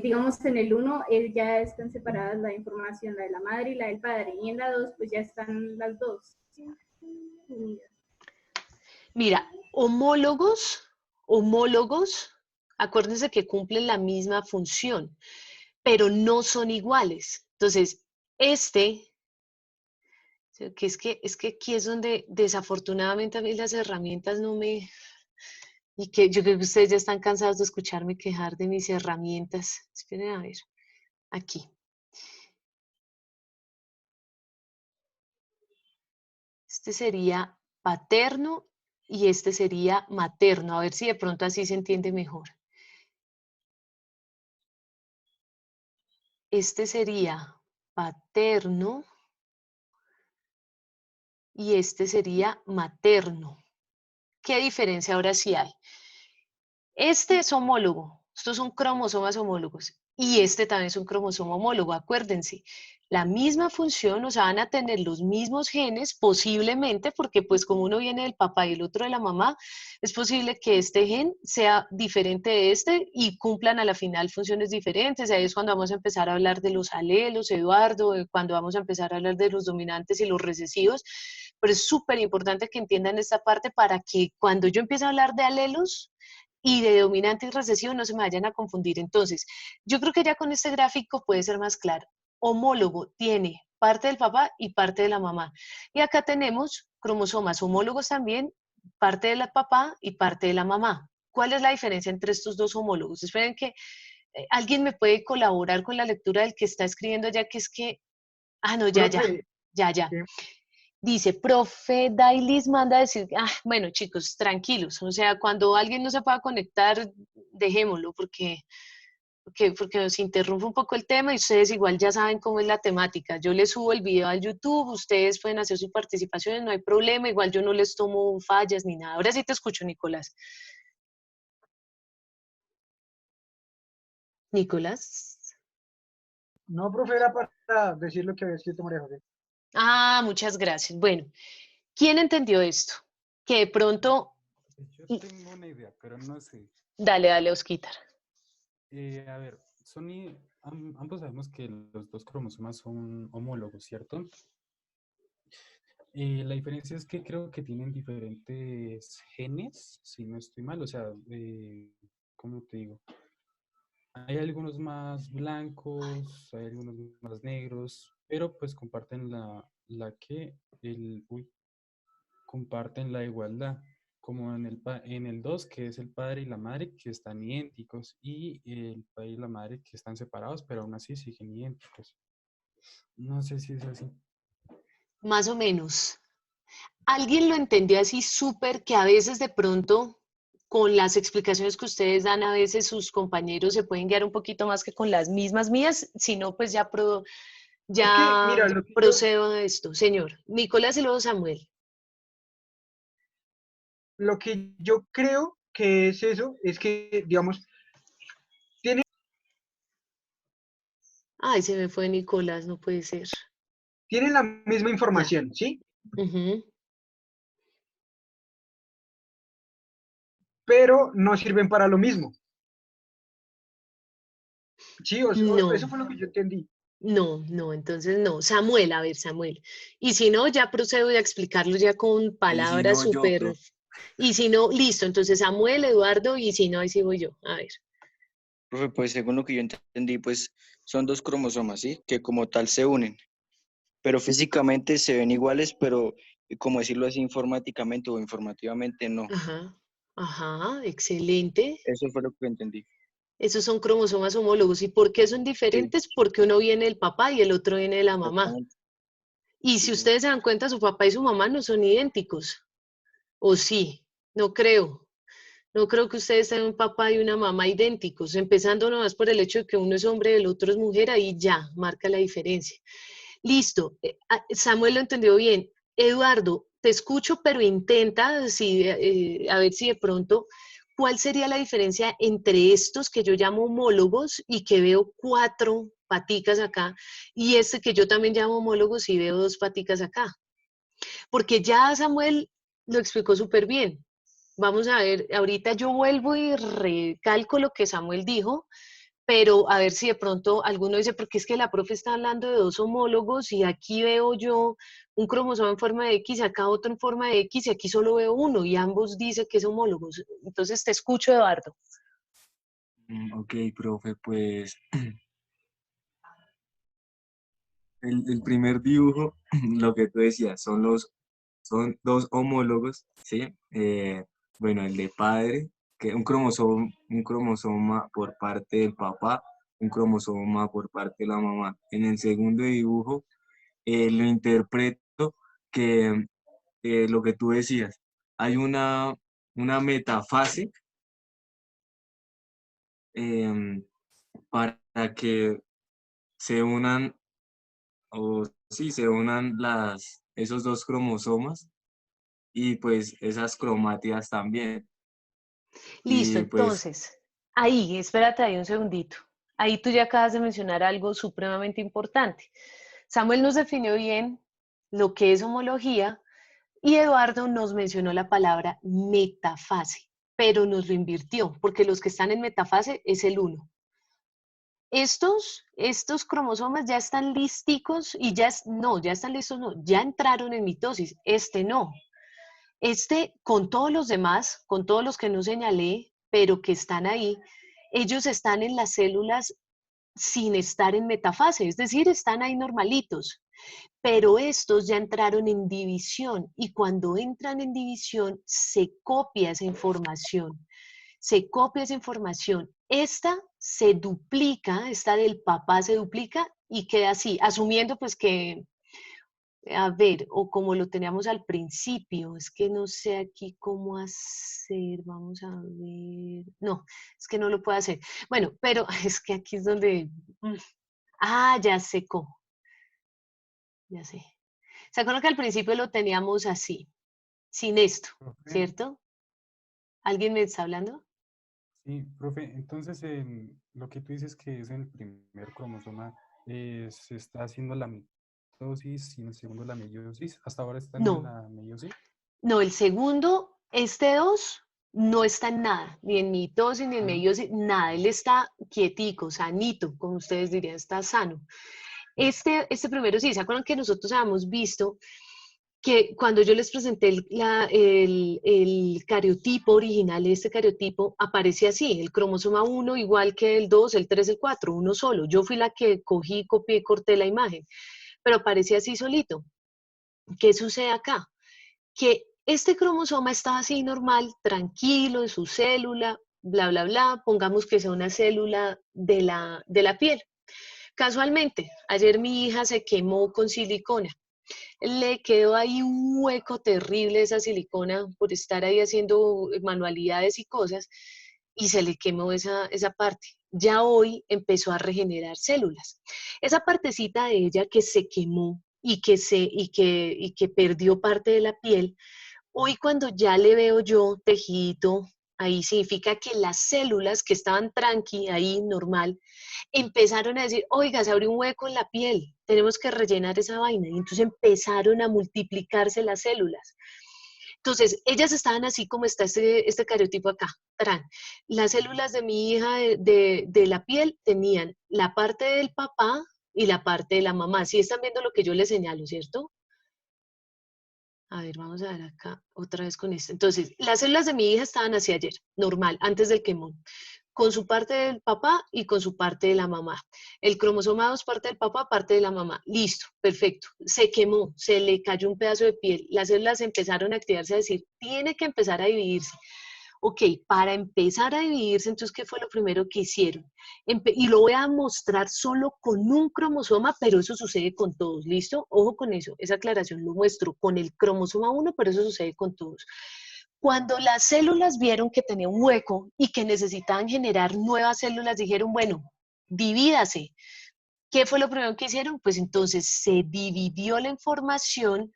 S9: digamos, en el uno ya están separadas la información, la de la madre y la del padre, y en la 2 pues ya están las dos unidas.
S1: Mira, homólogos, acuérdense que cumplen la misma función, pero no son iguales. Entonces, que es que aquí es donde desafortunadamente a mí las herramientas no me... Y que yo creo que ustedes ya están cansados de escucharme quejar de mis herramientas. Esperen a ver, aquí. Este sería paterno y este sería materno. A ver si de pronto así se entiende mejor. Este sería paterno y este sería materno. ¿Qué diferencia ahora sí hay? Este es homólogo, estos son cromosomas homólogos y este también es un cromosoma homólogo, acuérdense. La misma función, o sea, van a tener los mismos genes posiblemente, porque pues como uno viene del papá y el otro de la mamá, es posible que este gen sea diferente de este y cumplan a la final funciones diferentes. Ahí es cuando vamos a empezar a hablar de los alelos, Eduardo, cuando vamos a empezar a hablar de los dominantes y los recesivos, pero es súper importante que entiendan esta parte para que cuando yo empiece a hablar de alelos, y de dominante y recesivo no se me vayan a confundir. Entonces, yo creo que ya con este gráfico puede ser más claro. Homólogo tiene parte del papá y parte de la mamá. Y acá tenemos cromosomas homólogos también, parte del papá y parte de la mamá. ¿Cuál es la diferencia entre estos dos homólogos? Esperen que alguien me puede colaborar con la lectura del que está escribiendo ya que es que... Ah, no,
S2: profe,
S1: ya. Dice, profe Dailis manda a decir, bueno, chicos, tranquilos, o sea, cuando alguien no se pueda conectar, dejémoslo, porque nos interrumpe un poco el tema y ustedes igual ya saben cómo es la temática. Yo les subo el video al YouTube, ustedes pueden hacer sus participaciones, no hay problema, igual yo no les tomo fallas ni nada. Ahora sí te escucho, Nicolás. Nicolás.
S2: no, profe, era para decir lo que había escrito María José.
S1: Muchas gracias. Bueno, ¿quién entendió esto? Que de pronto...
S5: Yo tengo una idea, pero no sé.
S1: Dale, Osquitar.
S5: A ver, ambos sabemos que los dos cromosomas son homólogos, ¿cierto? La diferencia es que creo que tienen diferentes genes, si no estoy mal, o sea, ¿cómo te digo? Hay algunos más blancos, hay algunos más negros, pero pues comparten comparten la igualdad, como en el 2, que es el padre y la madre, que están idénticos, y el padre y la madre que están separados, pero aún así siguen idénticos. No sé si es así.
S1: Más o menos. ¿Alguien lo entendió así súper que a veces de pronto con las explicaciones que ustedes dan, a veces sus compañeros se pueden guiar un poquito más que con las mismas mías? Si no, pues
S2: Es que, mira,
S1: procedo de esto. Señor, Nicolás y luego Samuel.
S2: lo que yo creo que es eso, es que, digamos,
S1: Ay, se me fue Nicolás, no puede ser.
S2: tienen la misma información, ¿sí?
S1: Ujú.
S2: Pero no sirven para lo mismo. Sí,
S1: No.
S2: eso fue lo que yo entendí.
S1: No, entonces no. Samuel, a ver, Samuel. Y si no, ya procedo a explicarlo ya con
S3: Y si
S1: palabras
S3: no, yo,
S1: súper...
S3: profe.
S1: Y si no, listo. Entonces Samuel, Eduardo, y si no, ahí sí voy yo. A ver.
S4: Profe, pues según lo que yo entendí, pues son dos cromosomas, ¿sí? Que como tal se unen, pero físicamente se ven iguales, pero como decirlo así, informáticamente o informativamente no.
S1: Ajá, excelente.
S4: Eso fue lo que entendí.
S1: Esos son cromosomas homólogos. ¿Y por qué son
S4: Sí,
S1: diferentes? Porque uno viene del papá y el otro viene de la mamá.
S4: exactamente.
S1: Y
S4: Sí,
S1: si
S4: sí.
S1: ustedes se dan cuenta, su papá y su mamá no son idénticos. ¿O sí? No creo. No creo que ustedes tengan un papá y una mamá idénticos, empezando nomás por el hecho de que uno es hombre y el otro es mujer, ahí ya marca la diferencia. Listo, Samuel lo entendió bien. Eduardo, te escucho, pero intenta, a ver si de pronto, ¿cuál sería la diferencia entre estos que yo llamo homólogos y que veo 4 paticas acá, y este que yo también llamo homólogos y veo 2 paticas acá? Porque ya Samuel lo explicó súper bien. Vamos a ver, ahorita yo vuelvo y recalco lo que Samuel dijo, pero a ver si de pronto alguno dice, porque es que la profe está hablando de 2 homólogos y aquí veo yo un cromosoma en forma de X, acá otro en forma de X y aquí solo veo uno y ambos dicen que es homólogos. Entonces te escucho, Eduardo.
S3: Ok, profe, pues el primer dibujo, lo que tú decías, son 2 homólogos, ¿sí? Bueno, el de padre, que un cromosoma por parte del papá, un cromosoma por parte de la mamá. En el segundo dibujo, lo interpreto que lo que tú decías, hay una metafase para que se unan, o sí, se unan esos 2 cromosomas y pues esas cromátidas también.
S1: Listo,
S3: Y pues,
S1: entonces, ahí, espérate ahí un segundito. Ahí tú ya acabas de mencionar algo supremamente importante. Samuel nos definió bien lo que es homología y Eduardo nos mencionó la palabra metafase, pero nos lo invirtió, porque los que están en metafase es el 1. Estos cromosomas ya están listicos y ya están listos, no, ya entraron en mitosis. Este no. Este, con todos los demás, con todos los que no señalé, pero que están ahí, ellos están en las células sin estar en metafase, es decir, están ahí normalitos. Pero estos ya entraron en división y cuando entran en división se copia esa información. Se copia esa información. Esta se duplica, esta del papá se duplica y queda así, asumiendo pues que, a ver, o como lo teníamos al principio, es que no sé aquí cómo hacer, vamos a ver, no, es que no lo puedo hacer. Bueno, pero es que aquí es donde, ya secó, ya sé. ¿Se acuerdan que al principio lo teníamos así, sin esto,
S5: Profe,
S1: cierto? ¿Alguien me está hablando?
S5: sí, profe, entonces lo que tú dices que es en el primer cromosoma, se está haciendo la mitosis y en el segundo la meiosis. ¿Hasta ahora están en
S1: No,
S5: la meiosis?
S1: no, el segundo, este 2, no está en nada, ni en mitosis, ni en
S5: Ah,
S1: meiosis, nada. Él está quietico, sanito, como ustedes dirían, está sano. Este primero sí, ¿se acuerdan que nosotros habíamos visto que cuando yo les presenté el cariotipo original, este cariotipo aparece así, el cromosoma 1 igual que el 2, el 3, el 4, uno solo. Yo fui la que cogí, copié, corté la imagen, pero aparece así solito. ¿Qué sucede acá? Que este cromosoma está así normal, tranquilo en su célula, bla, bla, bla, pongamos que sea una célula de la piel. Casualmente, ayer mi hija se quemó con silicona. Le quedó ahí un hueco terrible esa silicona por estar ahí haciendo manualidades y cosas y se le quemó esa parte. Ya hoy empezó a regenerar células. Esa partecita de ella que se quemó y que perdió parte de la piel, hoy cuando ya le veo yo tejidito, ahí significa que las células que estaban tranqui, ahí normal, empezaron a decir, oiga, se abrió un hueco en la piel, tenemos que rellenar esa vaina. Y entonces empezaron a multiplicarse las células. Entonces, ellas estaban así como está este cariotipo acá. Tran. Las células de mi hija de la piel tenían la parte del papá y la parte de la mamá. Sí están viendo lo que yo les señalo, ¿cierto? A ver, vamos a ver acá otra vez con esto. Entonces, las células de mi hija estaban así ayer, normal, antes del quemón, con su parte del papá y con su parte de la mamá. El cromosoma 2, parte del papá, parte de la mamá. Listo, perfecto. Se quemó, se le cayó un pedazo de piel. Las células empezaron a activarse, a decir, tiene que empezar a dividirse. Ok, para empezar a dividirse, entonces, ¿qué fue lo primero que hicieron? Y lo voy a mostrar solo con un cromosoma, pero eso sucede con todos, ¿listo? Ojo con eso, esa aclaración lo muestro con el cromosoma 1, pero eso sucede con todos. Cuando las células vieron que tenía un hueco y que necesitaban generar nuevas células, dijeron, bueno, divídase. ¿Qué fue lo primero que hicieron? Pues entonces se dividió la información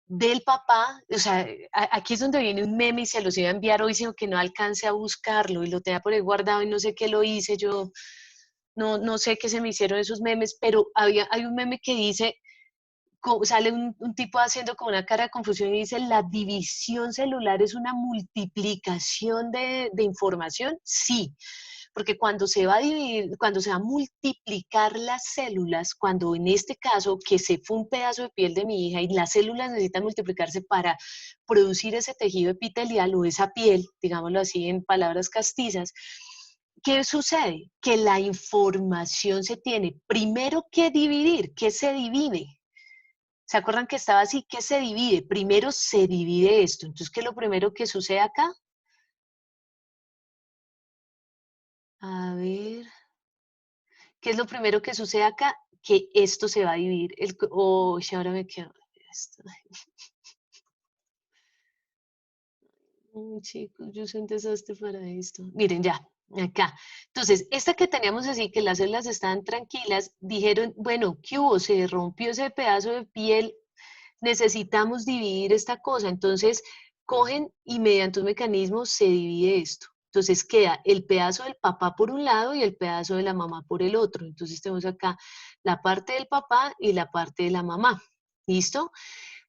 S1: del papá, o sea, aquí es donde viene un meme y se los iba a enviar hoy, sino que no alcance a buscarlo y lo tenía por ahí guardado y no sé qué lo hice, yo no sé qué se me hicieron esos memes, pero hay un meme que dice, sale un tipo haciendo como una cara de confusión y dice, la división celular es una multiplicación de información, sí, porque cuando se va a dividir, cuando se va a multiplicar las células, cuando en este caso que se fue un pedazo de piel de mi hija y las células necesitan multiplicarse para producir ese tejido epitelial o esa piel, digámoslo así en palabras castizas, ¿qué sucede? Que la información se tiene primero que dividir. ¿Qué se divide? ¿Se acuerdan que estaba así? ¿Qué se divide? Primero se divide esto. Entonces, ¿qué es lo primero que sucede acá? A ver, ¿qué es lo primero que sucede acá? Que esto se va a dividir. Oh, ahora me quedo. Esto. Chicos, yo soy un desastre para esto. Miren, ya, acá. Entonces, esta que teníamos así, que las células estaban tranquilas, dijeron, bueno, ¿qué hubo? Se rompió ese pedazo de piel, necesitamos dividir esta cosa. Entonces, cogen y mediante un mecanismo se divide esto. Entonces queda el pedazo del papá por un lado y el pedazo de la mamá por el otro. Entonces tenemos acá la parte del papá y la parte de la mamá. ¿Listo?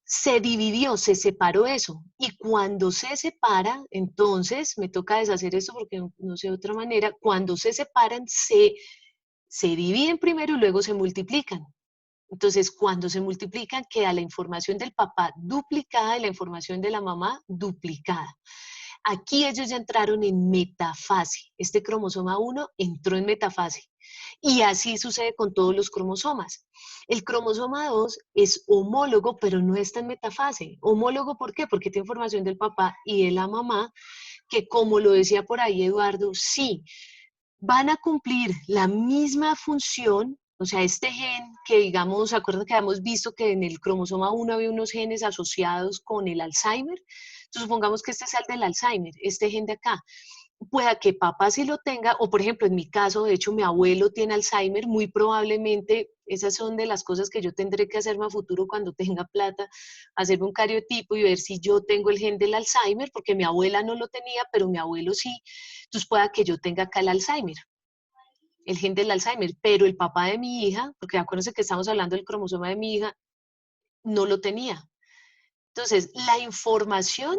S1: Se dividió, se separó eso. Y cuando se separa, entonces, me toca deshacer esto porque no sé de otra manera, cuando se separan, se dividen primero y luego se multiplican. Entonces, cuando se multiplican, queda la información del papá duplicada y la información de la mamá duplicada. Aquí ellos ya entraron en metafase. Este cromosoma 1 entró en metafase. Y así sucede con todos los cromosomas. El cromosoma 2 es homólogo, pero no está en metafase. Homólogo, ¿por qué? Porque tiene información del papá y de la mamá, que como lo decía por ahí Eduardo, sí, van a cumplir la misma función, o sea, este gen que digamos, ¿se acuerdan que habíamos visto que en el cromosoma 1 había unos genes asociados con el Alzheimer? Entonces, supongamos que este es el del Alzheimer, este gen de acá. Pueda que papá sí lo tenga, o por ejemplo, en mi caso, de hecho, mi abuelo tiene Alzheimer, muy probablemente esas son de las cosas que yo tendré que hacerme a futuro cuando tenga plata, hacerme un cariotipo y ver si yo tengo el gen del Alzheimer, porque mi abuela no lo tenía, pero mi abuelo sí. Entonces pueda que yo tenga acá el Alzheimer, el gen del Alzheimer, pero el papá de mi hija, porque acuérdense que estamos hablando del cromosoma de mi hija, no lo tenía. Entonces, la información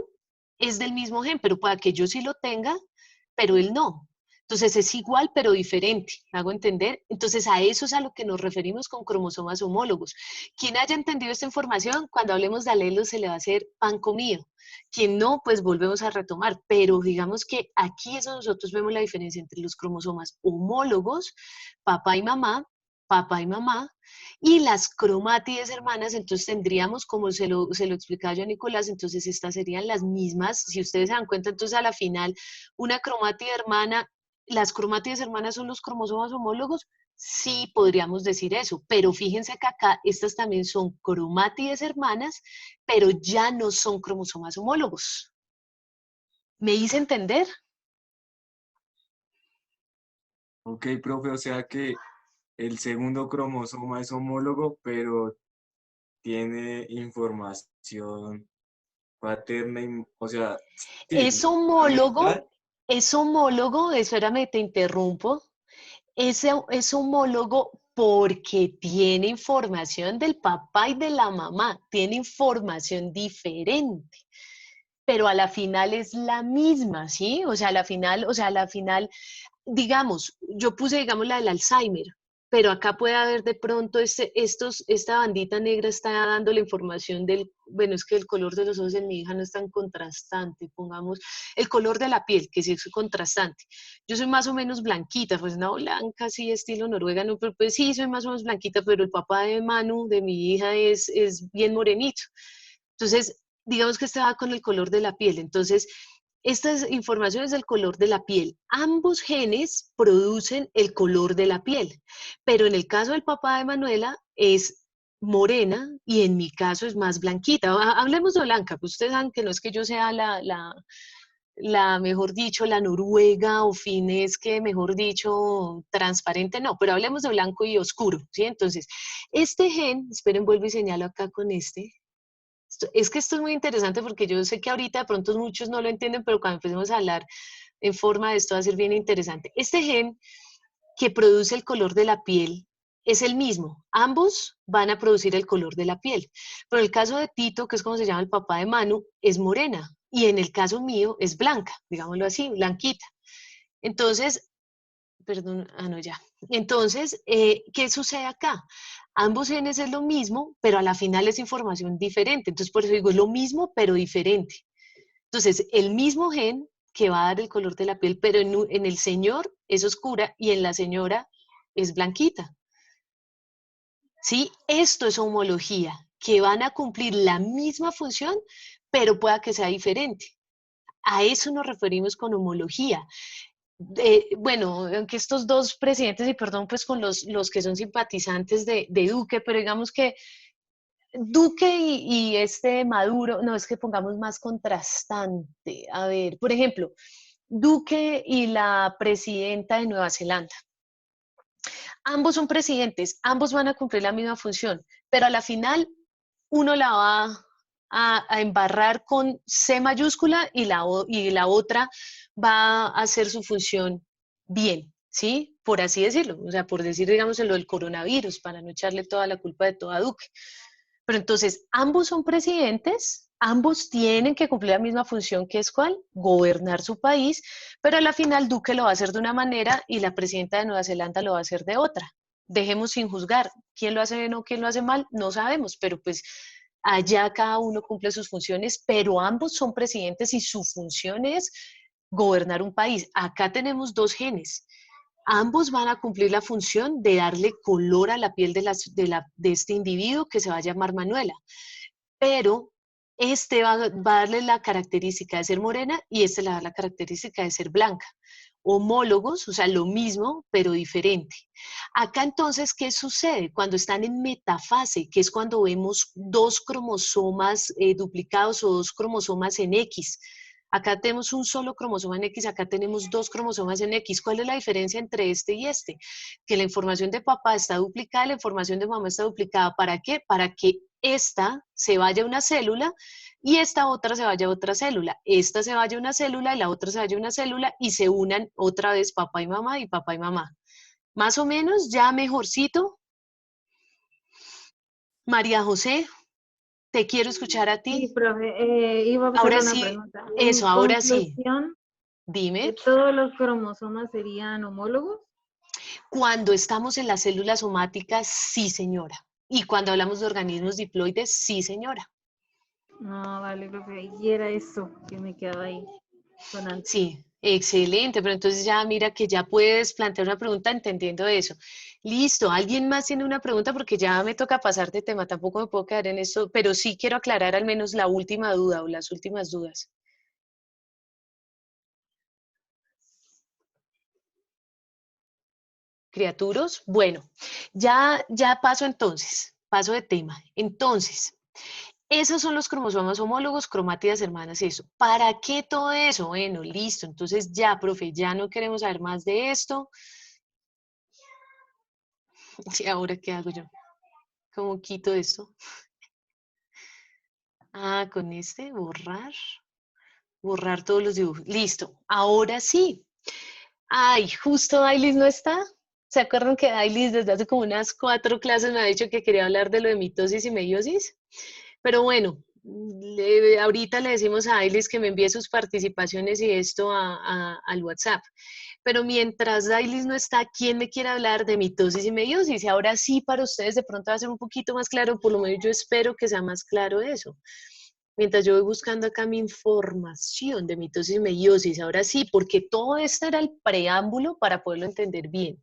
S1: es del mismo gen, pero pueda que yo sí lo tenga, pero él no. Entonces es igual pero diferente, ¿me hago entender? Entonces a eso es a lo que nos referimos con cromosomas homólogos. Quien haya entendido esta información, cuando hablemos de alelos se le va a hacer pan comido. Quien no, pues volvemos a retomar, pero digamos que aquí eso nosotros vemos la diferencia entre los cromosomas homólogos, papá y mamá, y las cromátides hermanas, entonces tendríamos, como se lo explicaba yo a Nicolás, entonces estas serían las mismas, si ustedes se dan cuenta, entonces a la final, una cromátide hermana, las cromátides hermanas son los cromosomas homólogos, sí podríamos decir eso, pero fíjense que acá estas también son cromátides hermanas, pero ya no son cromosomas homólogos. ¿Me hice entender?
S3: Ok, profe, o sea que el segundo cromosoma es homólogo, pero tiene información paterna, o sea, sí,
S1: Es
S3: la mitad.
S1: homólogo, espérame, te interrumpo, es homólogo porque tiene información del papá y de la mamá, tiene información diferente, pero a la final es la misma, ¿sí? O sea, a la final digamos, yo puse, digamos, la del Alzheimer, pero acá puede haber de pronto esta bandita negra está dando la información del, bueno, es que el color de los ojos de mi hija no es tan contrastante, pongamos, el color de la piel, que sí es contrastante. Yo soy más o menos blanquita, pues no blanca, así estilo noruega, no, pero pues sí, soy más o menos blanquita, pero el papá de Manu, de mi hija, es bien morenito. Entonces, digamos que estaba con el color de la piel, entonces estas informaciones del color de la piel. Ambos genes producen el color de la piel, pero en el caso del papá de Manuela es morena y en mi caso es más blanquita. Hablemos de blanca, pues ustedes saben que no es que yo sea mejor dicho, la noruega o fines que, mejor dicho, transparente, no, pero hablemos de blanco y oscuro, ¿sí? Entonces, este gen, esperen, vuelvo y señalo acá con este. Es que esto es muy interesante porque yo sé que ahorita de pronto muchos no lo entienden, pero cuando empecemos a hablar en forma de esto va a ser bien interesante. Este gen que produce el color de la piel es el mismo. Ambos van a producir el color de la piel. Pero el caso de Tito, que es como se llama el papá de Manu, es morena. Y en el caso mío es blanca, digámoslo así, blanquita. Entonces, perdón, no, ya. Entonces, ¿qué sucede acá? Ambos genes es lo mismo, pero a la final es información diferente. Entonces, por eso digo, es lo mismo, pero diferente. Entonces, el mismo gen que va a dar el color de la piel, pero en el señor es oscura y en la señora es blanquita. ¿Sí? Esto es homología, que van a cumplir la misma función, pero pueda que sea diferente. A eso nos referimos con homología. Bueno, aunque estos dos presidentes, y perdón pues con los que son simpatizantes de Duque, pero digamos que Duque y este Maduro, no, es que pongamos más contrastante. A ver, por ejemplo, Duque y la presidenta de Nueva Zelanda. Ambos son presidentes, ambos van a cumplir la misma función, pero a la final uno la va a embarrar con C mayúscula y la otra va a hacer su función bien, ¿sí? Por así decirlo, o sea, por decir, digamos, en lo del coronavirus, para no echarle toda la culpa de todo a Duque. Pero entonces, ambos son presidentes, ambos tienen que cumplir la misma función que es ¿cuál? Gobernar su país, pero a la final Duque lo va a hacer de una manera y la presidenta de Nueva Zelanda lo va a hacer de otra. Dejemos sin juzgar. ¿Quién lo hace bien o quién lo hace mal? No sabemos, pero pues allá cada uno cumple sus funciones, pero ambos son presidentes y su función es gobernar un país. Acá tenemos dos genes. Ambos van a cumplir la función de darle color a la piel de este individuo que se va a llamar Manuela, pero este va a darle la característica de ser morena y este le va a dar la característica de ser blanca. Homólogos, o sea, lo mismo, pero diferente. Acá entonces, ¿qué sucede? Cuando están en metafase, que es cuando vemos dos cromosomas duplicados o dos cromosomas en X. Acá tenemos un solo cromosoma en X, acá tenemos dos cromosomas en X. ¿Cuál es la diferencia entre este y este? Que la información de papá está duplicada, la información de mamá está duplicada. ¿Para qué? Para que esta se vaya a una célula y esta otra se vaya a otra célula. Esta se vaya a una célula y la otra se vaya a una célula y se unan otra vez papá y mamá y papá y mamá. Más o menos, ya mejorcito. María José, te quiero escuchar a
S10: Sí,
S1: ti.
S10: profe, iba a hacer
S1: Ahora
S10: una
S1: sí,
S10: pregunta.
S1: eso,
S10: En
S1: ahora sí.
S10: conclusión,
S1: Dime.
S10: ¿todos los cromosomas serían homólogos?
S1: Cuando estamos en las células somáticas, sí, señora. Y cuando hablamos de organismos diploides, sí, señora.
S10: No, vale, profe, y era eso que me quedaba ahí sonante.
S1: Sí, excelente, pero entonces ya mira que ya puedes plantear una pregunta entendiendo eso. Listo, ¿alguien más tiene una pregunta? Porque ya me toca pasar de tema, tampoco me puedo quedar en esto, pero sí quiero aclarar al menos la última duda o las últimas dudas. Criaturos, bueno, ya paso entonces, paso de tema. Entonces, esos son los cromosomas homólogos, cromátidas hermanas, eso. ¿Para qué todo eso? Bueno, listo. Entonces ya, profe, ya no queremos saber más de esto. ¿Y ahora qué hago yo? ¿Cómo quito esto? Ah, con este, borrar. Borrar todos los dibujos. Listo. Ahora sí. Ay, justo Ailis no está. ¿Se acuerdan que Ailis desde hace como unas 4 clases me ha dicho que quería hablar de lo de mitosis y meiosis? Pero bueno, ahorita le decimos a Ailis que me envíe sus participaciones y esto al WhatsApp. Pero mientras Ailis no está, ¿quién me quiere hablar de mitosis y meiosis? Y ahora sí, para ustedes de pronto va a ser un poquito más claro, por lo menos yo espero que sea más claro eso. Mientras yo voy buscando acá mi información de mitosis y meiosis, ahora sí, porque todo esto era el preámbulo para poderlo entender bien.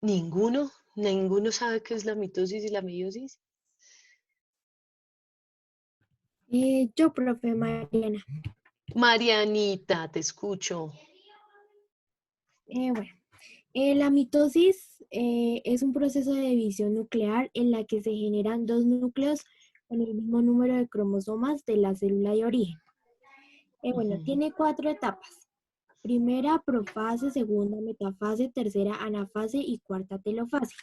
S1: ¿Ninguno sabe qué es la mitosis y la meiosis?
S6: Yo, profe Mariana.
S1: Marianita, te escucho.
S6: Bueno, La mitosis es un proceso de división nuclear en la que se generan dos núcleos con el mismo número de cromosomas de la célula de origen. Bueno,
S1: Ujú.
S6: tiene 4 etapas. Primera, profase, segunda, metafase, tercera, anafase y cuarta, telofase.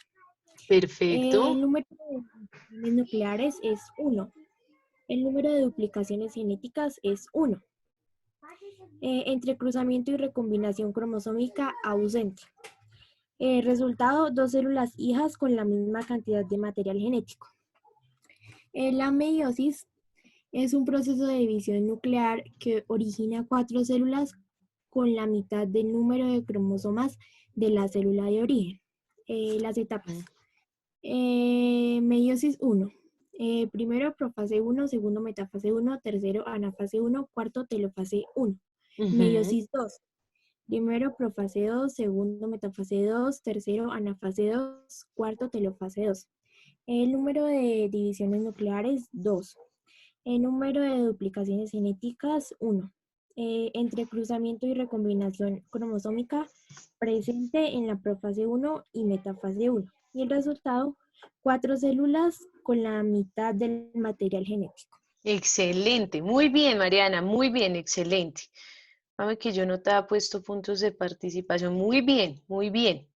S6: El
S1: Perfecto.
S6: número de divisiones nucleares es 1. El número de duplicaciones genéticas es 1. Entrecruzamiento y recombinación cromosómica ausente. Resultado, 2 células hijas con la misma cantidad de material genético. La meiosis es un proceso de división nuclear que origina 4 células con la mitad del número de cromosomas de la célula de origen. Las etapas. Meiosis 1. Primero, profase 1, segundo, metafase 1, tercero, anafase 1, cuarto, telofase 1.
S1: Ujú.
S6: Meiosis 2. Primero, profase 2, segundo, metafase 2, tercero, anafase 2, cuarto, telofase 2. El número de divisiones nucleares, 2. El número de duplicaciones genéticas, 1. Entrecruzamiento y recombinación cromosómica presente en la profase 1 y metafase 1. Y el resultado, 4 células con la mitad del material genético.
S1: Excelente. Muy bien, Mariana. Muy bien, excelente. Sabe que yo no te había puesto puntos de participación. Muy bien, muy bien.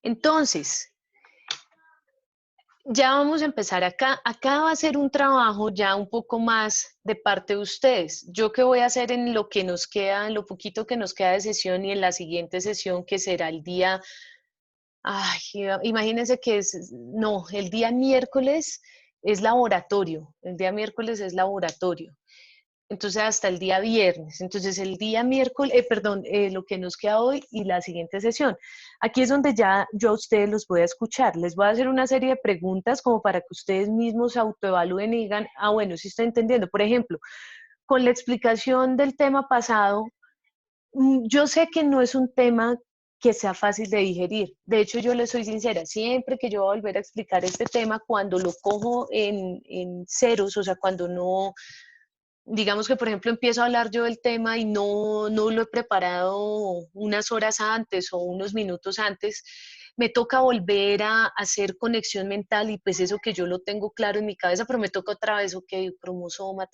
S1: Entonces, ya vamos a empezar acá. Acá va a ser un trabajo ya un poco más de parte de ustedes. Yo qué voy a hacer en lo que nos queda, en lo poquito que nos queda de sesión y en la siguiente sesión que será el día, ay, imagínense que es, no, el día miércoles es laboratorio. El día miércoles es laboratorio. Entonces hasta el día viernes. Entonces el día miércoles, perdón, lo que nos queda hoy y la siguiente sesión. Aquí es donde ya yo a ustedes los voy a escuchar. Les voy a hacer una serie de preguntas como para que ustedes mismos se autoevalúen y digan, ah, bueno, sí estoy entendiendo. Por ejemplo, con la explicación del tema pasado, yo sé que no es un tema que sea fácil de digerir. De hecho, yo les soy sincera, siempre que yo voy a volver a explicar este tema, cuando lo cojo en ceros, o sea, cuando no, digamos que, por ejemplo, empiezo a hablar yo del tema y no lo he preparado unas horas antes o unos minutos antes, me toca volver a hacer conexión mental y pues eso que yo lo tengo claro en mi cabeza, pero me toca otra vez, ok, cromosoma,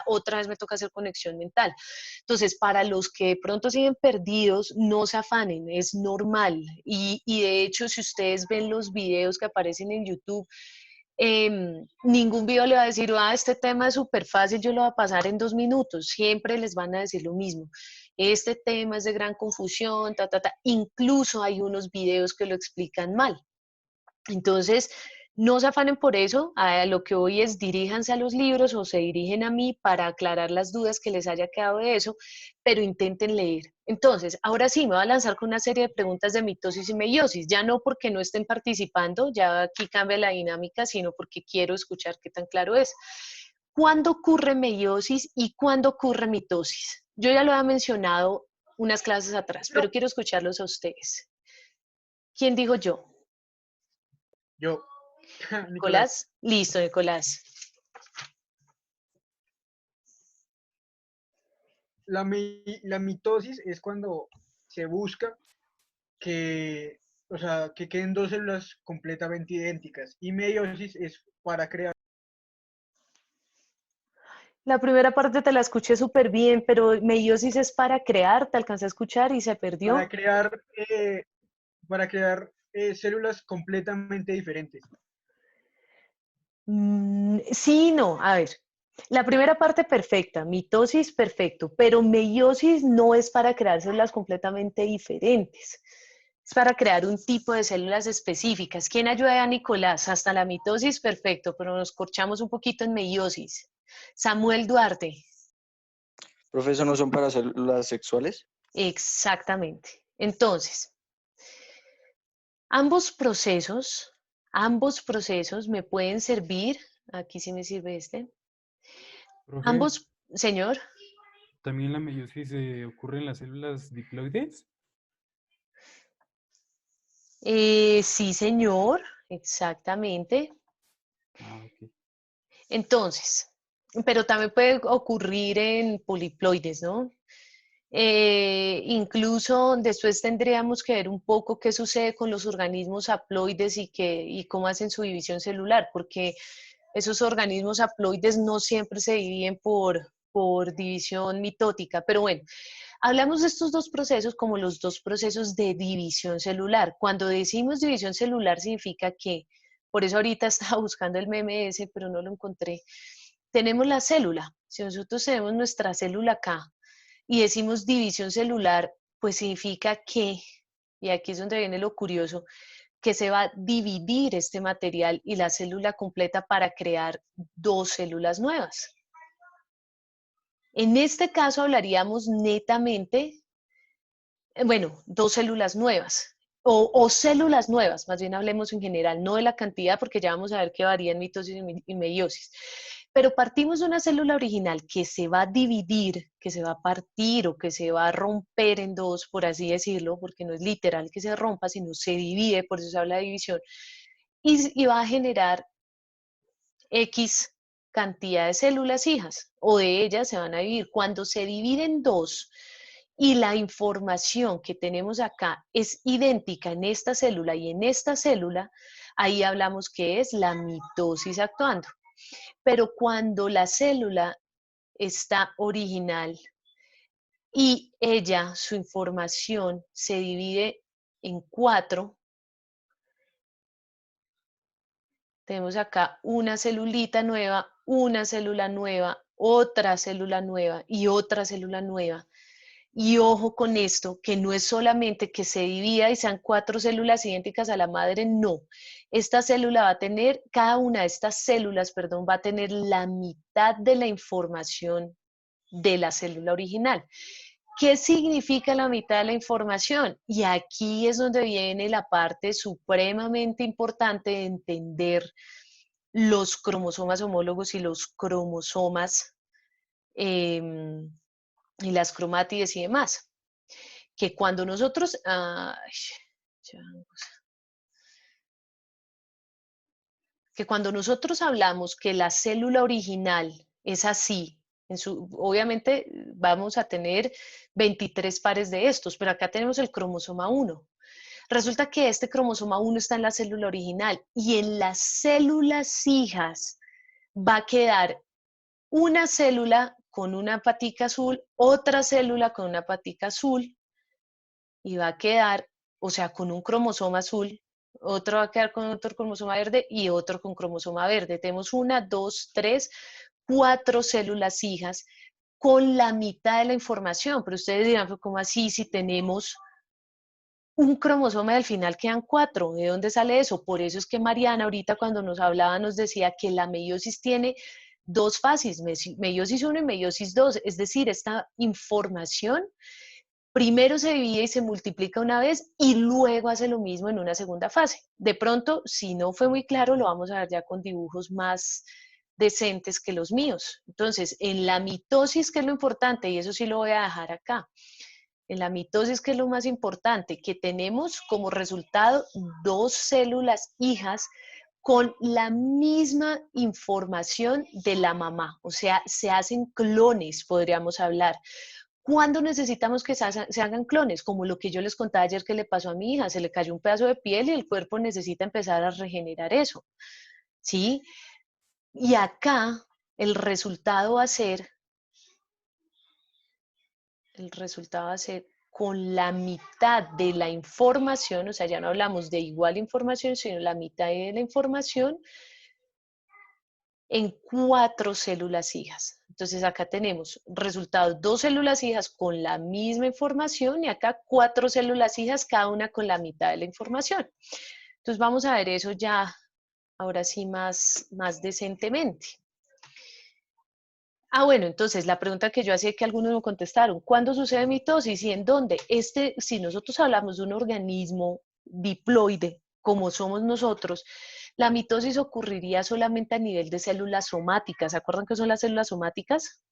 S1: otra vez me toca hacer conexión mental. Entonces, para los que de pronto siguen perdidos, no se afanen, es normal. Y de hecho, si ustedes ven los videos que aparecen en YouTube, ningún video le va a decir, ah, este tema es súper fácil, yo lo voy a pasar en 2 minutos. Siempre les van a decir lo mismo. Este tema es de gran confusión, Incluso hay unos videos que lo explican mal. Entonces, no se afanen por eso, a lo que hoy es diríjanse a los libros o se dirigen a mí para aclarar las dudas que les haya quedado de eso, pero intenten leer. Entonces, ahora sí, me voy a lanzar con una serie de preguntas de mitosis y meiosis, ya no porque no estén participando, ya aquí cambia la dinámica, sino porque quiero escuchar qué tan claro es. ¿Cuándo ocurre meiosis y cuándo ocurre mitosis? Yo ya lo había mencionado unas clases atrás, pero quiero escucharlos a ustedes. ¿Quién dijo yo?
S2: Yo, Nicolás.
S1: Nicolás, listo, Nicolás.
S2: La mitosis es cuando se busca que, o sea, que queden dos células completamente idénticas. Y meiosis es para crear.
S1: La primera parte te la escuché súper bien, pero meiosis es para crear, te alcancé a escuchar y se
S2: Para
S1: perdió.
S2: crear, para crear células completamente diferentes.
S1: Sí, no, a ver. La primera parte perfecta, mitosis perfecto, pero meiosis no es para crear células completamente diferentes. Es para crear un tipo de células específicas. ¿Quién ayuda a Nicolás? Hasta la mitosis perfecto, pero nos corchamos un poquito en meiosis. Samuel Duarte.
S4: Profesor, ¿no son para células sexuales?
S1: Exactamente. Entonces, ambos procesos me pueden servir. Aquí sí me sirve este.
S5: Profe,
S1: Ambos, señor.
S5: ¿también la meiosis ocurre en las células diploides?
S1: Sí, señor, exactamente.
S5: Ah, ok.
S1: Entonces, pero también puede ocurrir en poliploides, ¿no? Incluso después tendríamos que ver un poco qué sucede con los organismos haploides y cómo hacen su división celular, porque esos organismos haploides no siempre se dividen por división mitótica. Pero bueno, hablamos de estos dos procesos como los dos procesos de división celular. Cuando decimos división celular significa que, por eso ahorita estaba buscando el meme ese, pero no lo encontré. Tenemos la célula. Si nosotros tenemos nuestra célula acá y decimos división celular, pues significa que, y aquí es donde viene lo curioso, que se va a dividir este material y la célula completa para crear dos células nuevas. En este caso hablaríamos netamente, bueno, dos células nuevas o células nuevas, más bien hablemos en general, no de la cantidad porque ya vamos a ver que varía en mitosis y meiosis. Pero partimos de una célula original que se va a dividir, que se va a partir o que se va a romper en dos, por así decirlo, porque no es literal que se rompa, sino se divide, por eso se habla de división, y va a generar X cantidad de células hijas, o de ellas se van a dividir. Cuando se divide en dos y la información que tenemos acá es idéntica en esta célula y en esta célula, ahí hablamos que es la mitosis actuando. Pero cuando la célula está original y ella, su información se divide en 4, tenemos acá una celulita nueva, una célula nueva, otra célula nueva y otra célula nueva. Y ojo con esto, que no es solamente que se divida y sean 4 células idénticas a la madre, no. Esta célula va a tener, cada una de estas células, perdón, va a tener la mitad de la información de la célula original. ¿Qué significa la mitad de la información? Y aquí es donde viene la parte supremamente importante de entender los cromosomas homólogos y los cromosomas y las cromátides y demás. Que cuando nosotros... que cuando nosotros hablamos que la célula original es así, obviamente vamos a tener 23 pares de estos, pero acá tenemos el cromosoma 1. Resulta que este cromosoma 1 está en la célula original y en las células hijas va a quedar una célula con una patica azul, otra célula con una patica azul y va a quedar, o sea, con un cromosoma azul, otro va a quedar con otro cromosoma verde y otro con cromosoma verde. Tenemos 1, 2, 3, 4 células hijas con la mitad de la información, pero ustedes dirán, ¿cómo así si tenemos un cromosoma y al final quedan 4? ¿De dónde sale eso? Por eso es que Mariana ahorita cuando nos hablaba nos decía que la meiosis tiene dos fases, meiosis 1 y meiosis 2, es decir, esta información primero se divide y se multiplica una vez y luego hace lo mismo en una segunda fase. De pronto, si no fue muy claro, lo vamos a ver ya con dibujos más decentes que los míos. Entonces, en la mitosis, ¿qué es lo importante? Y eso sí lo voy a dejar acá. En la mitosis, ¿qué es lo más importante? Que tenemos como resultado dos células hijas con la misma información de la mamá. O sea, se hacen clones, podríamos hablar. ¿Cuándo necesitamos que se hagan clones? Como lo que yo les contaba ayer que le pasó a mi hija, se le cayó un pedazo de piel y el cuerpo necesita empezar a regenerar eso, ¿sí? Y acá el resultado va a ser con la mitad de la información, o sea, ya no hablamos de igual información, sino la mitad de la información en 4 células hijas. Entonces acá tenemos resultados, 2 células hijas con la misma información y acá 4 células hijas, cada una con la mitad de la información. Entonces vamos a ver eso ya, ahora sí más decentemente. Bueno, entonces la pregunta que yo hacía que algunos me contestaron, ¿cuándo sucede mitosis y en dónde? Si nosotros hablamos de un organismo diploide, como somos nosotros, la mitosis ocurriría solamente a nivel de células somáticas. ¿Se acuerdan qué son las células somáticas?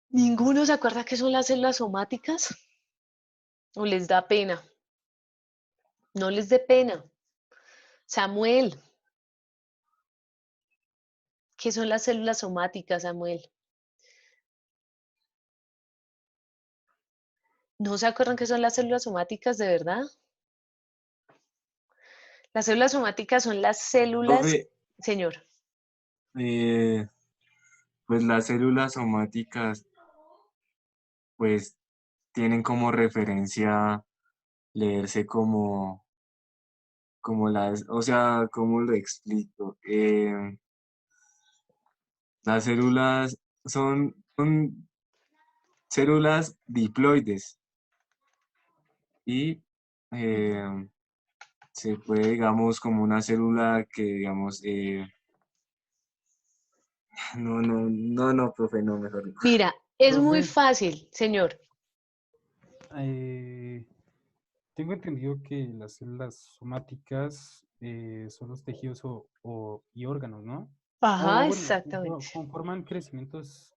S1: ¿Ninguno se acuerda qué son las células somáticas? ¿O les da pena? No les dé pena. Samuel. ¿Qué son las células somáticas, Samuel? ¿No se acuerdan qué son las células somáticas de verdad? Las células somáticas son las células,
S3: Profe,
S1: señor.
S3: eh, pues las células somáticas, pues tienen como referencia leerse como las, o sea, ¿cómo lo explico? Las células son células diploides y se puede, digamos, como una célula que, digamos, no, profe, no, mejor no.
S1: Mira, es muy
S5: Profe,
S1: fácil, señor.
S5: tengo entendido que las células somáticas son los tejidos y órganos, ¿no? O
S1: Ajá,
S5: bueno,
S1: exactamente.
S5: conforman crecimientos,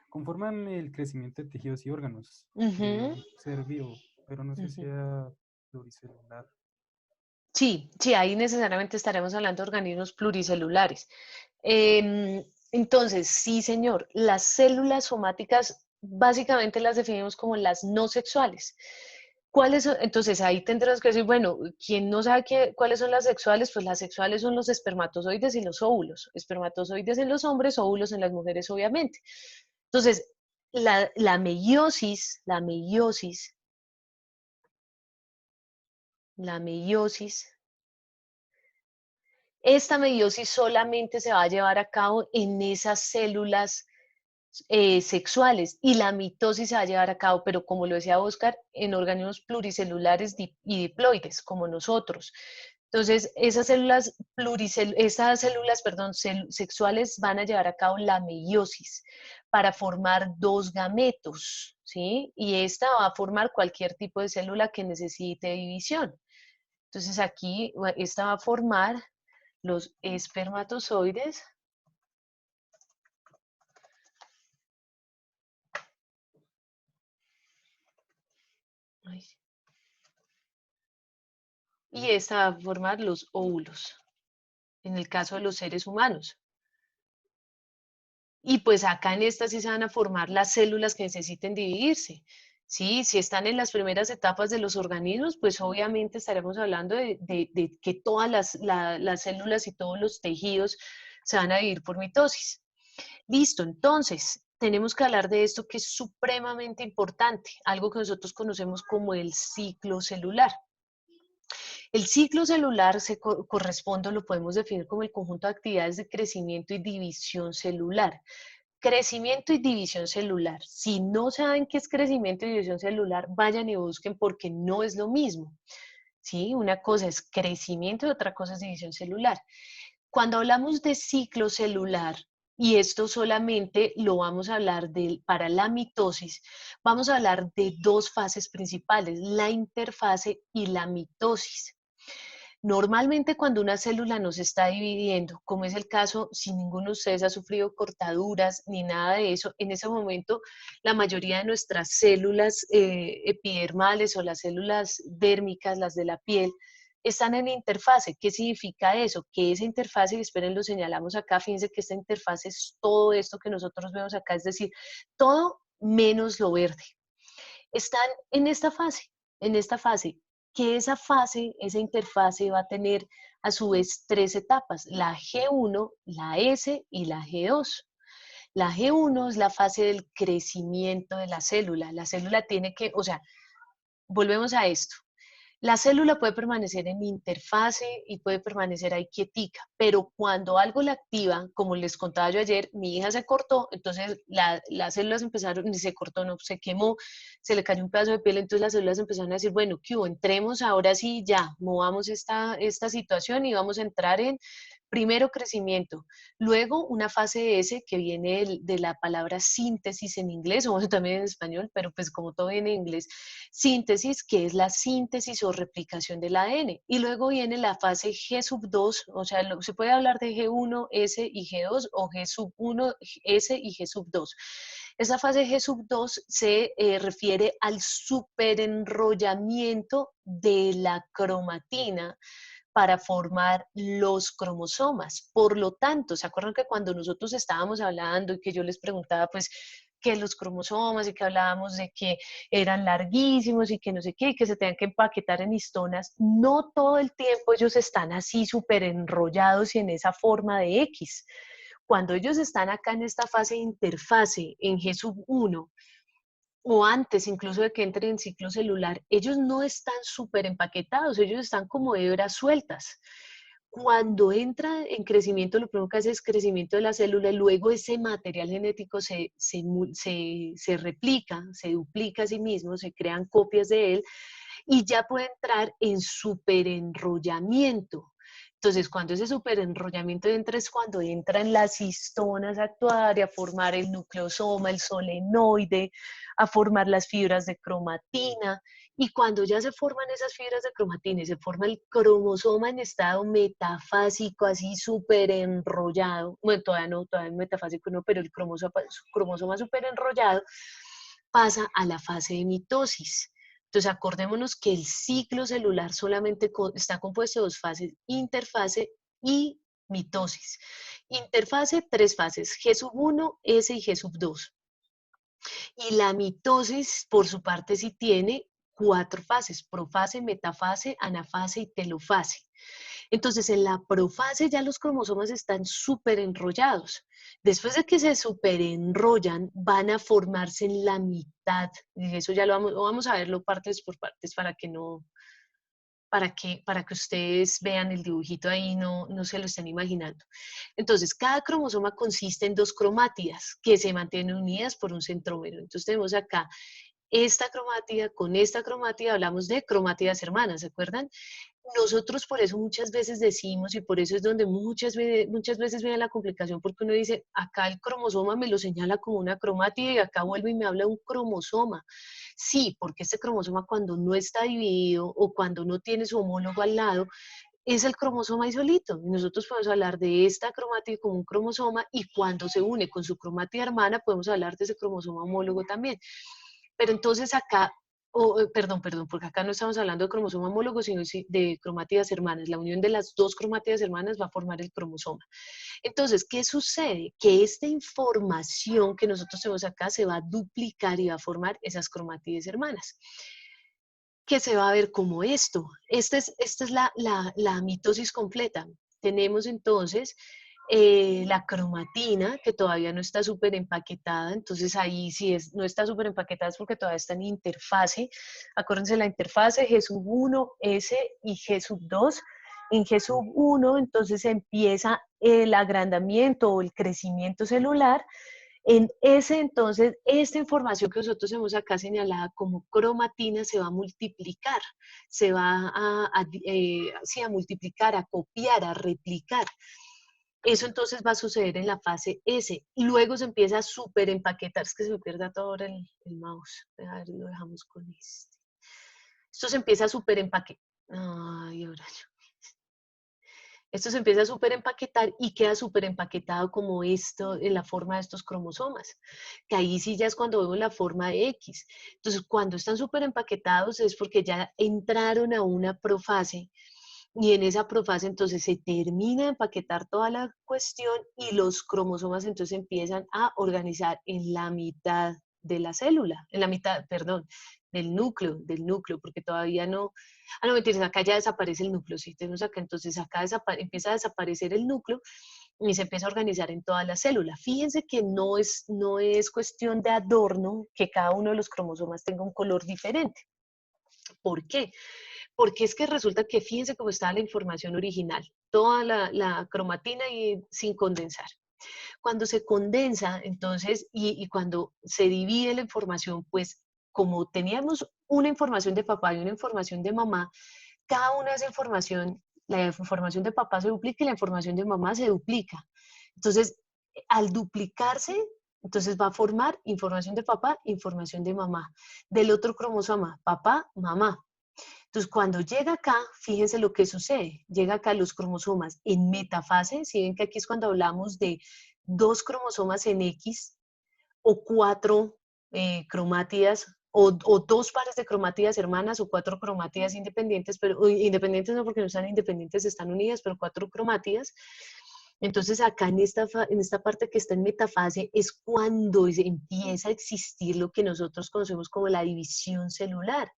S5: conforman el crecimiento de tejidos y órganos de
S1: Ujú,
S5: un ser vivo, pero no sé si
S1: ujú.
S5: sea pluricelular.
S1: Sí, sí, ahí necesariamente estaremos hablando de organismos pluricelulares. Entonces, sí, señor, las células somáticas básicamente las definimos como las no sexuales. ¿Cuáles son? Entonces ahí tendrás que decir, bueno, quien no sabe cuáles son las sexuales, pues las sexuales son los espermatozoides y los óvulos. Espermatozoides en los hombres, óvulos en las mujeres, obviamente. Entonces, la meiosis, esta meiosis solamente se va a llevar a cabo en esas células sexuales y la mitosis se va a llevar a cabo, pero como lo decía Oscar, en organismos pluricelulares y diploides, como nosotros. Entonces, esas células, perdón, sexuales van a llevar a cabo la meiosis para formar dos gametos, ¿sí? Y esta va a formar cualquier tipo de célula que necesite división. Entonces, aquí esta va a formar los espermatozoides. Ay, y esta va a formar los óvulos, en el caso de los seres humanos. Y pues acá en esta sí se van a formar las células que necesiten dividirse. Sí, si están en las primeras etapas de los organismos, pues obviamente estaremos hablando de que todas las células y todos los tejidos se van a dividir por mitosis. Listo, entonces tenemos que hablar de esto que es supremamente importante, algo que nosotros conocemos como el ciclo celular. El ciclo celular corresponde, lo podemos definir como el conjunto de actividades de crecimiento y división celular. Crecimiento y división celular. Si no saben qué es crecimiento y división celular, vayan y busquen porque no es lo mismo. ¿Sí? Una cosa es crecimiento y otra cosa es división celular. Cuando hablamos de ciclo celular, y esto solamente lo vamos a hablar para la mitosis, vamos a hablar de dos fases principales, la interfase y la mitosis. Normalmente cuando una célula no se está dividiendo, como es el caso, si ninguno de ustedes ha sufrido cortaduras ni nada de eso, en ese momento la mayoría de nuestras células epidermales o las células dérmicas, las de la piel, están en interfase. ¿Qué significa eso? Que esa interfase, y esperen, lo señalamos acá, fíjense que esta interfase es todo esto que nosotros vemos acá, es decir, todo menos lo verde. Están en esta fase, que esa fase, esa interfase va a tener a su vez tres etapas, la G1, la S y la G2. La G1 es la fase del crecimiento de la célula. La célula tiene que, o sea, volvemos a esto. La célula puede permanecer en interfase y puede permanecer ahí quietica, pero cuando algo la activa, como les contaba yo ayer, mi hija se cortó, entonces las células empezaron, ni se cortó, no, se quemó, se le cayó un pedazo de piel, entonces las células empezaron a decir, bueno, ¿qué hubo? Entremos ahora sí, ya, movamos esta situación y vamos a entrar en primero crecimiento, luego una fase S que viene de la palabra síntesis en inglés, o bueno, también en español, pero pues como todo viene en inglés, síntesis, que es la síntesis o replicación del ADN. Y luego viene la fase G sub 2, o sea, se puede hablar de G1, S y G2 o G sub 1, S y G sub 2. Esa fase G sub 2 se refiere al superenrollamiento de la cromatina para formar los cromosomas. Por lo tanto, ¿se acuerdan que cuando nosotros estábamos hablando y que yo les preguntaba, pues, que los cromosomas y que hablábamos de que eran larguísimos y que no sé qué, y que se tenían que empaquetar en histonas, no todo el tiempo ellos están así súper enrollados y en esa forma de X. Cuando ellos están acá en esta fase de interfase, en G1, o antes incluso de que entren en ciclo celular, ellos no están súper empaquetados, ellos están como hebras sueltas. Cuando entra en crecimiento, lo primero que hace es crecimiento de la célula y luego ese material genético se replica, se duplica a sí mismo, se crean copias de él y ya puede entrar en superenrollamiento. Entonces, cuando ese superenrollamiento entra es cuando entran las histonas a actuar y a formar el nucleosoma, el solenoide, a formar las fibras de cromatina. Y cuando ya se forman esas fibras de cromatina y se forma el cromosoma en estado metafásico, así súper enrollado, bueno, todavía en metafásico no, pero el cromosoma súper enrollado, pasa a la fase de mitosis. Entonces, acordémonos que el ciclo celular solamente está compuesto de dos fases, interfase y mitosis. Interfase, 3 fases, G1, S y G2. Y la mitosis, por su parte, sí tiene 4 fases, profase, metafase, anafase y telofase. Entonces, en la profase ya los cromosomas están súper enrollados. Después de que se súper enrollan, van a formarse en la mitad. Y eso ya lo vamos a verlo partes por partes para que no, para que ustedes vean el dibujito ahí, no se lo estén imaginando. Entonces, cada cromosoma consiste en 2 cromátidas que se mantienen unidas por un centrómero. Entonces, tenemos acá esta cromátida con esta cromátida, hablamos de cromátidas hermanas, ¿se acuerdan? Nosotros por eso muchas veces decimos, y por eso es donde muchas veces viene la complicación, porque uno dice, acá el cromosoma me lo señala como una cromátida y acá vuelve y me habla de un cromosoma. Sí, porque este cromosoma cuando no está dividido o cuando no tiene su homólogo al lado, es el cromosoma ahí solito. Y nosotros podemos hablar de esta cromátida como un cromosoma y cuando se une con su cromátida hermana podemos hablar de ese cromosoma homólogo también. Pero entonces acá, perdón, porque acá no estamos hablando de cromosoma homólogo, sino de cromátidas hermanas. La unión de las 2 cromátidas hermanas va a formar el cromosoma. Entonces, ¿qué sucede? Que esta información que nosotros tenemos acá se va a duplicar y va a formar esas cromátidas hermanas, que se va a ver como esto. Esta es la mitosis completa. Tenemos entonces la cromatina, que todavía no está súper empaquetada, entonces ahí sí no está súper empaquetada es porque todavía está en interfase. Acuérdense la interfase G1, S y G2. En G1 entonces empieza el agrandamiento o el crecimiento celular. En ese entonces, esta información que nosotros hemos acá señalada como cromatina se va a multiplicar, se va a multiplicar, a copiar, a replicar. Eso entonces va a suceder en la fase S. Y luego se empieza a súper empaquetar. Es que se me pierde todo ahora el mouse. A ver, lo dejamos con este. Esto se empieza a súper empaquetar. Ay, ahora yo. Esto se empieza a súper empaquetar y queda súper empaquetado como esto en la forma de estos cromosomas. Que ahí sí ya es cuando vemos la forma de X. Entonces, cuando están súper empaquetados es porque ya entraron a una profase. Y en esa profase entonces se termina de empaquetar toda la cuestión y los cromosomas entonces empiezan a organizar en la mitad de la célula, en la mitad, perdón, del núcleo, porque todavía no, no mentiras, acá ya desaparece el núcleo, sí, tenemos acá, entonces acá empieza a desaparecer el núcleo y se empieza a organizar en toda la célula. Fíjense que no es cuestión de adorno que cada uno de los cromosomas tenga un color diferente. ¿Por qué? Porque es que resulta que fíjense cómo estaba la información original, toda la cromatina y sin condensar. Cuando se condensa, entonces, y cuando se divide la información, pues como teníamos una información de papá y una información de mamá, cada una de esa información, la información de papá se duplica y la información de mamá se duplica. Entonces, al duplicarse, entonces va a formar información de papá, información de mamá. Del otro cromosoma, papá, mamá. Entonces, cuando llega acá, fíjense lo que sucede. Llega acá los cromosomas en metafase. Si ven que aquí es cuando hablamos de 2 cromosomas en X o 4 cromátidas o dos pares de cromátidas hermanas o 4 cromátidas independientes, pero independientes no porque no están independientes, están unidas, pero 4 cromátidas. Entonces acá en esta parte que está en metafase es cuando empieza a existir lo que nosotros conocemos como la división celular.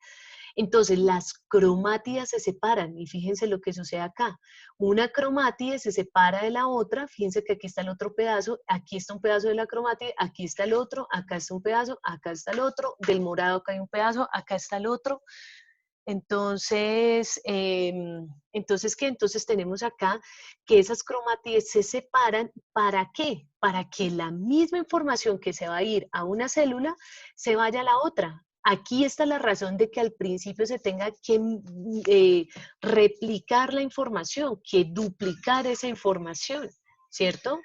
S1: Entonces las cromátidas se separan y fíjense lo que sucede acá. Una cromátide se separa de la otra, fíjense que aquí está el otro pedazo, aquí está un pedazo de la cromátide, aquí está el otro, acá está un pedazo, acá está el otro, del morado acá hay un pedazo, acá está el otro. Entonces, Entonces tenemos acá que esas cromátides se separan, ¿para qué? Para que la misma información que se va a ir a una célula se vaya a la otra. Aquí está la razón de que al principio se tenga que replicar la información, que duplicar esa información, ¿cierto?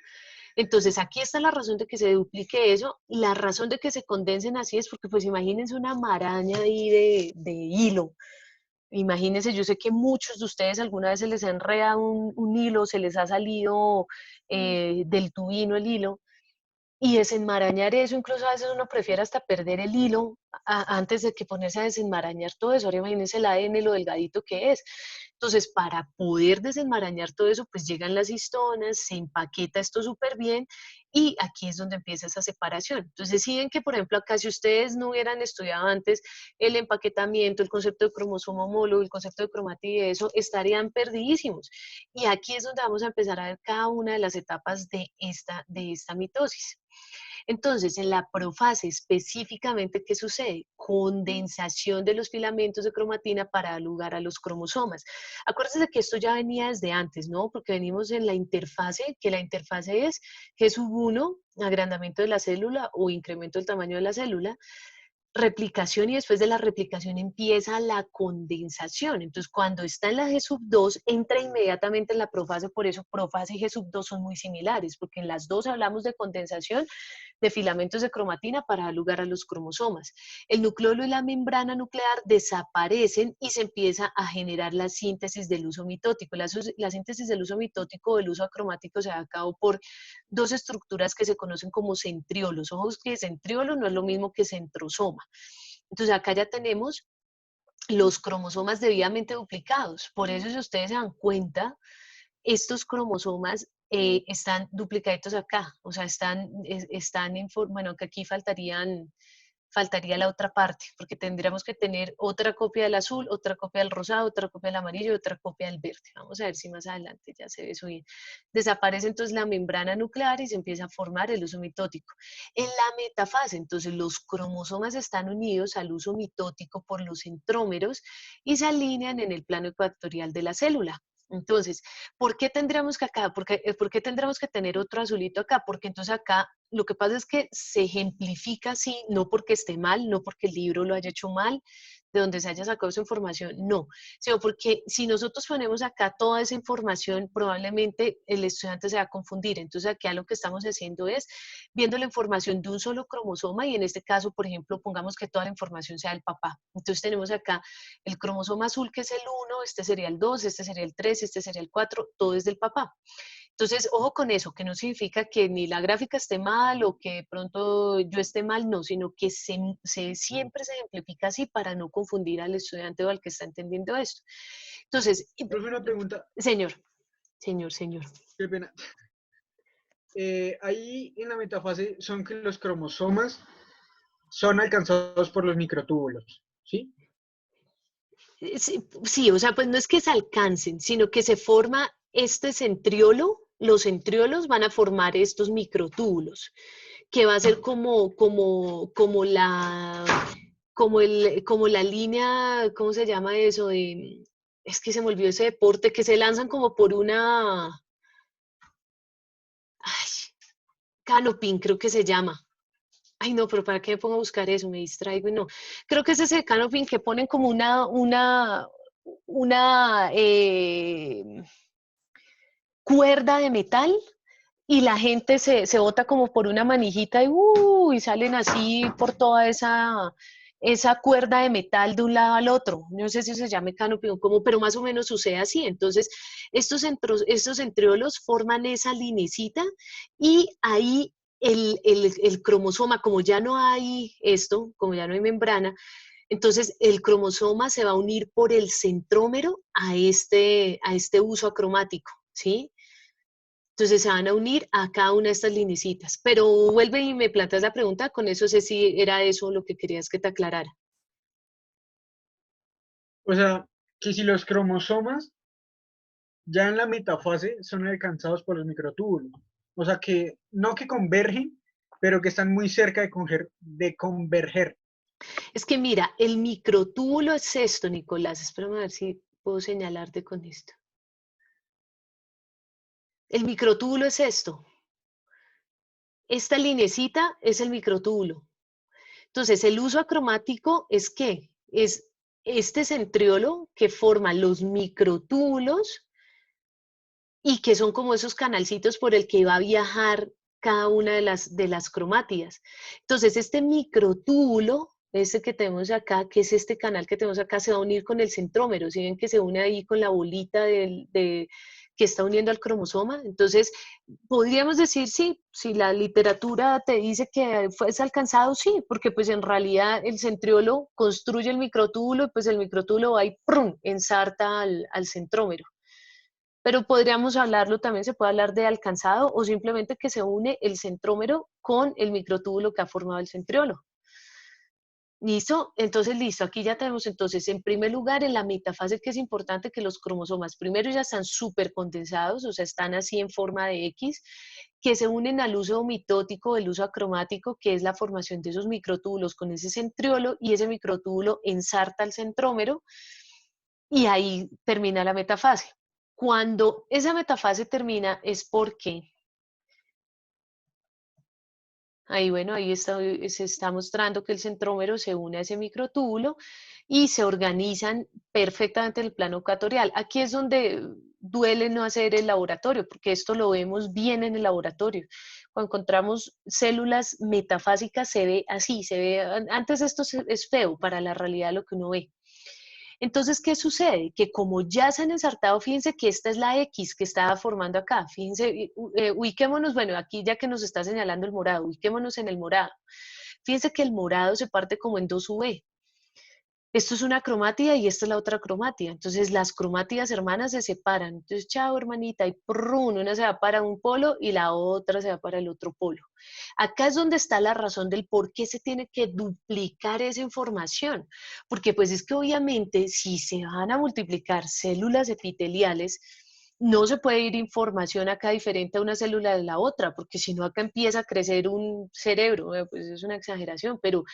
S1: Entonces, aquí está la razón de que se duplique eso. La razón de que se condensen así es porque, pues, imagínense una maraña ahí de hilo. Imagínense, yo sé que muchos de ustedes alguna vez se les ha enredado un hilo, se les ha salido del tubino el hilo, y desenmarañar eso, incluso a veces uno prefiere hasta perder el hilo antes de que ponerse a desenmarañar todo eso. Ahora imagínense el ADN, lo delgadito que es. Entonces, para poder desenmarañar todo eso, pues llegan las histonas, se empaqueta esto súper bien y aquí es donde empieza esa separación. Entonces, si ven que, por ejemplo, acá si ustedes no hubieran estudiado antes el empaquetamiento, el concepto de cromosoma homólogo, el concepto de cromatida, eso, estarían perdidísimos. Y aquí es donde vamos a empezar a ver cada una de las etapas de esta mitosis. Entonces, en la profase específicamente, ¿qué sucede? Condensación de los filamentos de cromatina para dar lugar a los cromosomas. Acuérdense que esto ya venía desde antes, ¿no? Porque venimos en la interfase, que la interfase es G1, agrandamiento de la célula o incremento del tamaño de la célula, replicación y después de la replicación empieza la condensación. Entonces, cuando está en la G2, entra inmediatamente en la profase, por eso profase y G2 son muy similares, porque en las dos hablamos de condensación de filamentos de cromatina para dar lugar a los cromosomas. El nucleolo y la membrana nuclear desaparecen y se empieza a generar la síntesis del uso mitótico. La síntesis del uso mitótico o del uso acromático se da a cabo por dos estructuras que se conocen como centriolos. Ojo que centriolo no es lo mismo que centrosoma. Entonces acá ya tenemos los cromosomas debidamente duplicados. Por eso, si ustedes se dan cuenta, estos cromosomas están duplicaditos acá, o sea, bueno, que aquí faltaría la otra parte, porque tendríamos que tener otra copia del azul, otra copia del rosado, otra copia del amarillo y otra copia del verde. Vamos a ver si más adelante ya se ve eso bien. Desaparece entonces la membrana nuclear y se empieza a formar el uso mitótico. En la metafase, entonces los cromosomas están unidos al uso mitótico por los centrómeros y se alinean en el plano ecuatorial de la célula. Entonces, ¿por qué tendríamos que por qué tendríamos que tener otro azulito acá? Porque entonces acá lo que pasa es que se ejemplifica así, no porque esté mal, no porque el libro lo haya hecho mal, de donde se haya sacado esa información, no, sino porque si nosotros ponemos acá toda esa información, probablemente el estudiante se va a confundir. Entonces acá lo que estamos haciendo es viendo la información de un solo cromosoma y en este caso, por ejemplo, pongamos que toda la información sea del papá. Entonces tenemos acá el cromosoma azul que es el 1, este sería el 2, este sería el 3, este sería el 4, todo es del papá. Entonces, ojo con eso, que no significa que ni la gráfica esté mal o que de pronto yo esté mal, no, sino que siempre se ejemplifica así para no confundir al estudiante o al que está entendiendo esto. Entonces,
S2: Profe, una pregunta.
S1: Señor.
S2: Qué pena. Ahí en la metafase son que los cromosomas son alcanzados por los microtúbulos, ¿sí?
S1: Sí, o sea, pues no es que se alcancen, sino que se forma este centriolo, los centriolos van a formar estos microtúbulos, que va a ser como la línea, ¿cómo se llama eso? Es que se me olvidó ese deporte, que se lanzan como por una... canoping, creo que se llama. Ay, no, pero ¿para qué me pongo a buscar eso? Me distraigo y no. Creo que es ese canoping que ponen como una cuerda de metal y la gente se bota como por una manijita y salen así por toda esa cuerda de metal de un lado al otro. No sé si se llama canopy o cómo, pero más o menos sucede así. Entonces, estos centriolos forman esa linecita y ahí el cromosoma, como ya no hay esto, como ya no hay membrana, entonces el cromosoma se va a unir por el centrómero a este uso acromático, ¿sí? Entonces se van a unir a cada una de estas linecitas. Pero vuelve y me planteas la pregunta, con eso sé si era eso lo que querías que te aclarara.
S2: O sea, que si los cromosomas ya en la metafase son alcanzados por los microtúbulos. O sea, que no que convergen, pero que están muy cerca de converger.
S1: Es que mira, el microtúbulo es esto, Nicolás. Espérame a ver si puedo señalarte con esto. El microtúbulo es esto. Esta linecita es el microtúbulo. Entonces, el uso acromático es ¿qué? Es este centriolo que forma los microtúbulos y que son como esos canalcitos por el que va a viajar cada una de las cromátidas. Entonces, este microtúbulo, este que tenemos acá, que es este canal que tenemos acá, se va a unir con el centrómero. ¿Sí ven que se une ahí con la bolita que está uniendo al cromosoma? Entonces, podríamos decir, sí, si la literatura te dice que fue alcanzado, sí, porque pues en realidad el centriolo construye el microtúbulo y pues el microtúbulo va y ¡prum!, ensarta al centrómero. Pero podríamos hablarlo, también se puede hablar de alcanzado o simplemente que se une el centrómero con el microtúbulo que ha formado el centriolo. ¿Listo? Entonces, listo, aquí ya tenemos entonces, en primer lugar, en la metafase, que es importante que los cromosomas primero ya están súper condensados, o sea, están así en forma de X, que se unen al uso mitótico, el uso acromático, que es la formación de esos microtúbulos con ese centriolo, y ese microtúbulo ensarta al centrómero, y ahí termina la metafase. Cuando esa metafase termina es porque, ahí bueno, ahí está, se está mostrando que el centrómero se une a ese microtúbulo y se organizan perfectamente en el plano ecuatorial. Aquí es donde duele no hacer el laboratorio, porque esto lo vemos bien en el laboratorio. Cuando encontramos células metafásicas se ve así, se ve, antes esto es feo para la realidad lo que uno ve. Entonces, ¿qué sucede? Que como ya se han ensartado, fíjense que esta es la X que estaba formando acá. Fíjense, ubiquémonos, bueno, aquí ya que nos está señalando el morado, ubiquémonos en el morado. Fíjense que el morado se parte como en dos V. Esto es una cromátida y esta es la otra cromátida. Entonces las cromátidas hermanas se separan. Entonces, chao hermanita, y prrrun, una se va para un polo y la otra se va para el otro polo. Acá es donde está la razón del por qué se tiene que duplicar esa información. Porque pues es que obviamente si se van a multiplicar células epiteliales, no se puede ir información acá diferente a una célula de la otra, porque si no acá empieza a crecer un cerebro, pues es una exageración, pero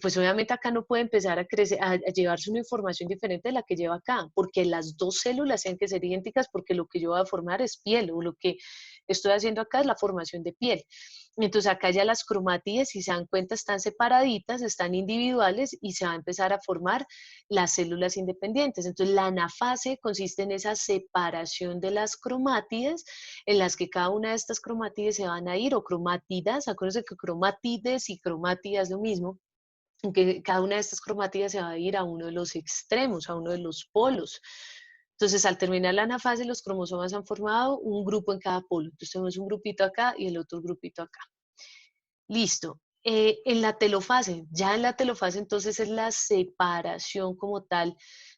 S1: pues obviamente acá no puede empezar a crecer, a llevarse una información diferente de la que lleva acá, porque las dos células tienen que ser idénticas, porque lo que yo voy a formar es piel, o lo que estoy haciendo acá es la formación de piel. Entonces acá ya las cromátides, si se dan cuenta, están separaditas, están individuales y se va a empezar a formar las células independientes. Entonces la anafase consiste en esa separación de las cromátides, en las que cada una de estas cromátides se van a ir, o cromátidas, acuérdense que cromátides y cromátidas es lo mismo, que cada una de estas cromátidas se va a ir a uno de los extremos, a uno de los polos. Entonces, al terminar la anafase, los cromosomas han formado un grupo en cada polo. Entonces, tenemos un grupito acá y el otro grupito acá. Listo. En la telofase, ya en la telofase entonces es la separación como tal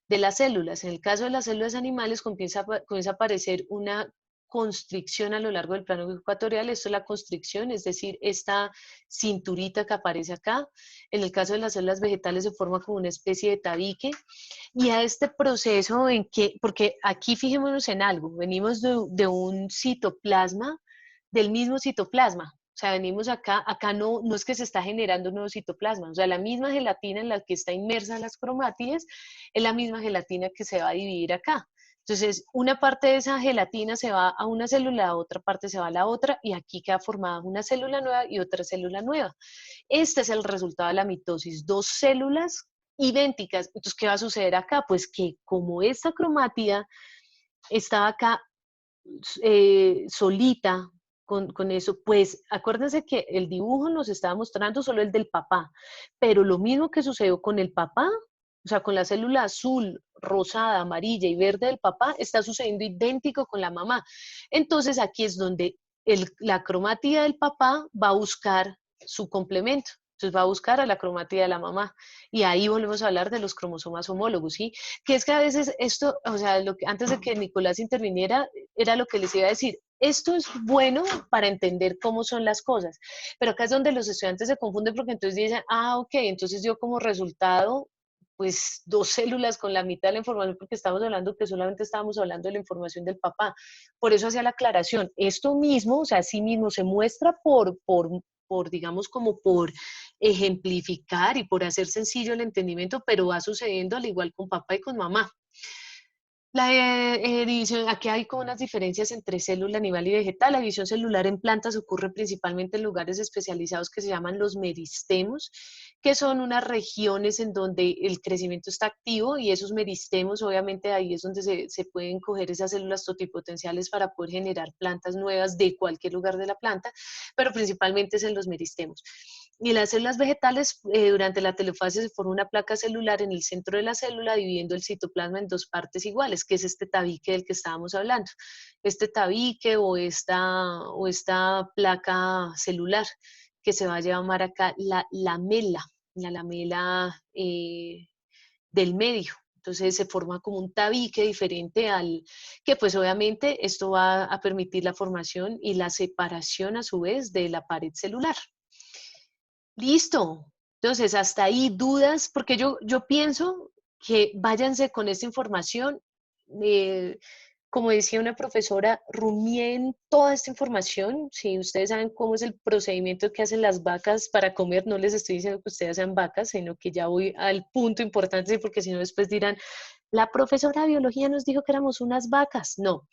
S1: de las células. En el caso de las células animales comienza a aparecer una constricción a lo largo del plano ecuatorial. Esto es la constricción, es decir, esta cinturita que aparece acá. En el caso de las células vegetales se forma como una especie de tabique. Y a este proceso en que, porque aquí fijémonos en algo, venimos de un citoplasma, del mismo citoplasma. O sea, venimos acá no es que se está generando un nuevo citoplasma, o sea, la misma gelatina en la que está inmersa las cromátides es la misma gelatina que se va a dividir acá. Entonces, una parte de esa gelatina se va a una célula, otra parte se va a la otra, y aquí queda formada una célula nueva y otra célula nueva. Este es el resultado de la mitosis, dos células idénticas. Entonces, ¿qué va a suceder acá? Pues que como esta cromátida estaba acá solita, con eso, pues acuérdense que el dibujo nos estaba mostrando solo el del papá, pero lo mismo que sucedió con el papá, o sea, con la célula azul, rosada, amarilla y verde del papá, está sucediendo idéntico con la mamá. Entonces aquí es donde la cromatida del papá va a buscar su complemento. Entonces va a buscar a la cromatida de la mamá. Y ahí volvemos a hablar de los cromosomas homólogos, ¿sí? Que es que a veces esto, o sea, antes de que Nicolás interviniera, era lo que les iba a decir. Esto es bueno para entender cómo son las cosas, pero acá es donde los estudiantes se confunden porque entonces dicen, ok, entonces yo como resultado, pues 2 células con la mitad de la información, porque estamos hablando que solamente estábamos hablando de la información del papá. Por eso hacía la aclaración. Esto mismo, o sea, sí mismo se muestra digamos, como por ejemplificar y por hacer sencillo el entendimiento, pero va sucediendo al igual con papá y con mamá. La división, aquí hay como unas diferencias entre célula, animal y vegetal. La división celular en plantas ocurre principalmente en lugares especializados que se llaman los meristemos, que son unas regiones en donde el crecimiento está activo y esos meristemos, obviamente ahí es donde se pueden coger esas células totipotenciales para poder generar plantas nuevas de cualquier lugar de la planta, pero principalmente es en los meristemos. Y las células vegetales, durante la telofase se forma una placa celular en el centro de la célula, dividiendo el citoplasma en 2 partes iguales, que es este tabique del que estábamos hablando. Este tabique o esta placa celular, que se va a llamar acá la lamela del medio. Entonces se forma como un tabique diferente que pues obviamente esto va a permitir la formación y la separación a su vez de la pared celular. Listo. Entonces, hasta ahí dudas, porque yo pienso que váyanse con esta información. Como decía una profesora, rumien toda esta información. Si ustedes saben cómo es el procedimiento que hacen las vacas para comer, no les estoy diciendo que ustedes sean vacas, sino que ya voy al punto importante, porque si no después dirán, la profesora de biología nos dijo que éramos unas vacas. No.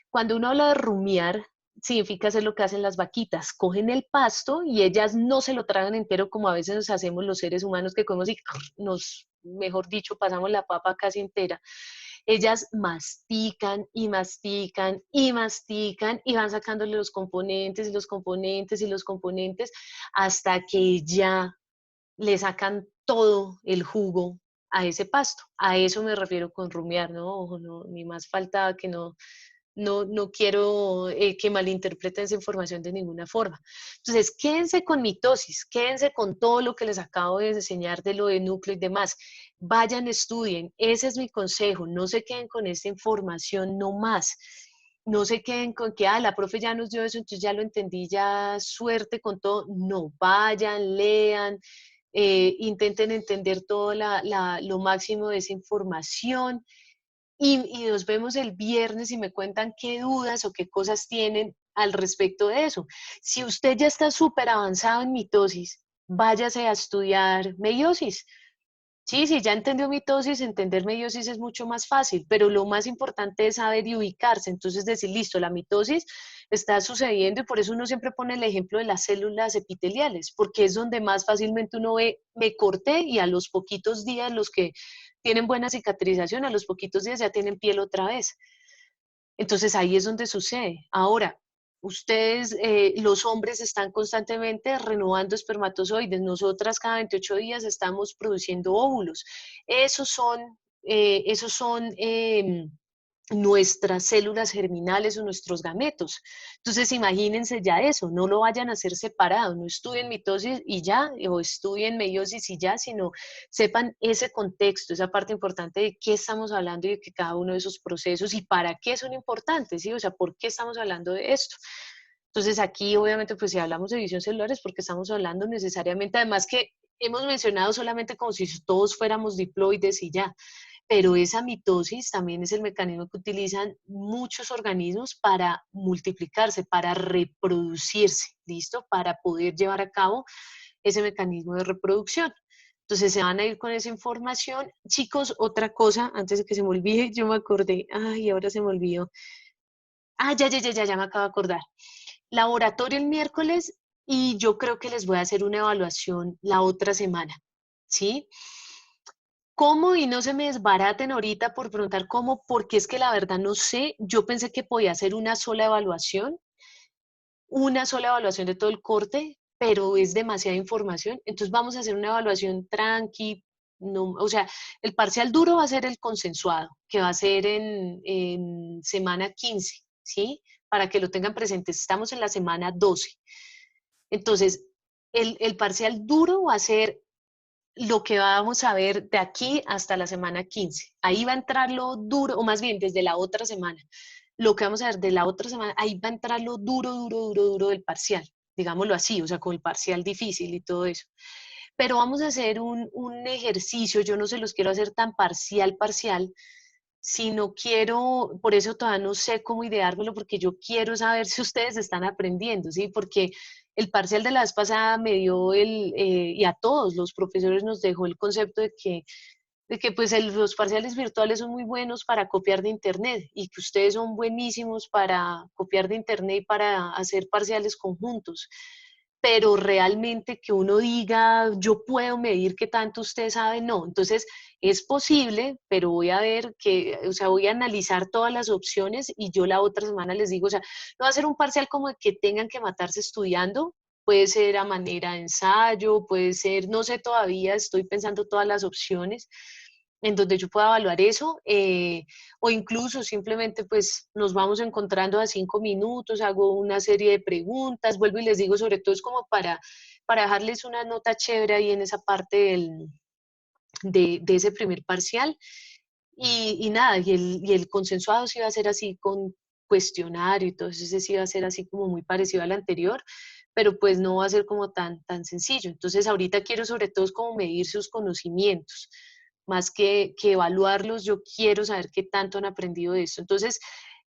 S1: Cuando uno habla de rumiar, significa hacer lo que hacen las vaquitas, cogen el pasto y ellas no se lo tragan entero como a veces nos hacemos los seres humanos que comemos y mejor dicho, pasamos la papa casi entera. Ellas mastican y mastican y mastican y van sacándole los componentes y los componentes y los componentes hasta que ya le sacan todo el jugo a ese pasto. A eso me refiero con rumiar, ¿no? No, ni más falta que no quiero que malinterpreten esa información de ninguna forma. Entonces, quédense con mitosis, quédense con todo lo que les acabo de enseñar de lo de núcleo y demás. Vayan, estudien, ese es mi consejo, no se queden con esta información, no más. No se queden con que, la profe ya nos dio eso, entonces ya lo entendí, ya suerte con todo. No, vayan, lean, intenten entender todo lo máximo de esa información. Y nos vemos el viernes y me cuentan qué dudas o qué cosas tienen al respecto de eso. Si usted ya está súper avanzado en mitosis, váyase a estudiar meiosis. Sí, si ya entendió mitosis, entender meiosis es mucho más fácil, pero lo más importante es saber y ubicarse. Entonces decir, listo, la mitosis está sucediendo y por eso uno siempre pone el ejemplo de las células epiteliales, porque es donde más fácilmente uno ve, me corté y a los poquitos días, los que tienen buena cicatrización, a los poquitos días ya tienen piel otra vez. Entonces ahí es donde sucede. Ahora, ustedes, los hombres, están constantemente renovando espermatozoides. Nosotras cada 28 días estamos produciendo óvulos. Esos son nuestras células germinales o nuestros gametos. Entonces imagínense ya eso, no lo vayan a hacer separado, no estudien mitosis y ya, o estudien meiosis y ya, sino sepan ese contexto, esa parte importante de qué estamos hablando y de que cada uno de esos procesos y para qué son importantes, ¿sí? O sea, ¿por qué estamos hablando de esto? Entonces aquí obviamente pues si hablamos de división celular es porque estamos hablando necesariamente, además que hemos mencionado solamente como si todos fuéramos diploides y ya, pero esa mitosis también es el mecanismo que utilizan muchos organismos para multiplicarse, para reproducirse, ¿listo? Para poder llevar a cabo ese mecanismo de reproducción. Entonces se van a ir con esa información. Chicos, otra cosa, antes de que se me olvide, yo me acordé, ay, ahora se me olvidó. Ya me acabo de acordar. Laboratorio el miércoles y yo creo que les voy a hacer una evaluación la otra semana, ¿sí? ¿Cómo? Y no se me desbaraten ahorita por preguntar cómo, porque es que la verdad no sé. Yo pensé que podía hacer una sola evaluación de todo el corte, pero es demasiada información. Entonces vamos a hacer una evaluación tranqui. No, o sea, el parcial duro va a ser el consensuado, que va a ser en semana 15, ¿sí? para que lo tengan presentes. Estamos en la semana 12. Entonces, el parcial duro va a ser lo que vamos a ver de aquí hasta la semana 15. Ahí va a entrar lo duro, o más bien desde la otra semana. Lo que vamos a ver de la otra semana, ahí va a entrar lo duro del parcial, digámoslo así, o sea, con el parcial difícil y todo eso. Pero vamos a hacer un ejercicio, yo no se los quiero hacer tan parcial, sino quiero, por eso todavía no sé cómo ideármelo, porque yo quiero saber si ustedes están aprendiendo, ¿sí? Porque el parcial de la vez pasada me dio y a todos los profesores nos dejó el concepto de que pues los parciales virtuales son muy buenos para copiar de internet y que ustedes son buenísimos para copiar de internet y para hacer parciales conjuntos. Pero realmente que uno diga, yo puedo medir qué tanto usted sabe, no. Entonces, es posible, pero voy a ver que, o sea, voy a analizar todas las opciones y yo la otra semana les digo, o sea, no va a ser un parcial como de que tengan que matarse estudiando, puede ser a manera de ensayo, puede ser, no sé todavía, estoy pensando todas las opciones en donde yo pueda evaluar eso, o incluso simplemente pues nos vamos encontrando a 5 minutos, hago una serie de preguntas, vuelvo y les digo, sobre todo es como para dejarles una nota chévere ahí en esa parte de ese primer parcial, y nada, y el consensuado sí va a ser así con cuestionario y todo eso, ese sí va a ser así como muy parecido al anterior, pero pues no va a ser como tan sencillo. Entonces ahorita quiero sobre todo es como medir sus conocimientos, más que evaluarlos, yo quiero saber qué tanto han aprendido de eso. Entonces,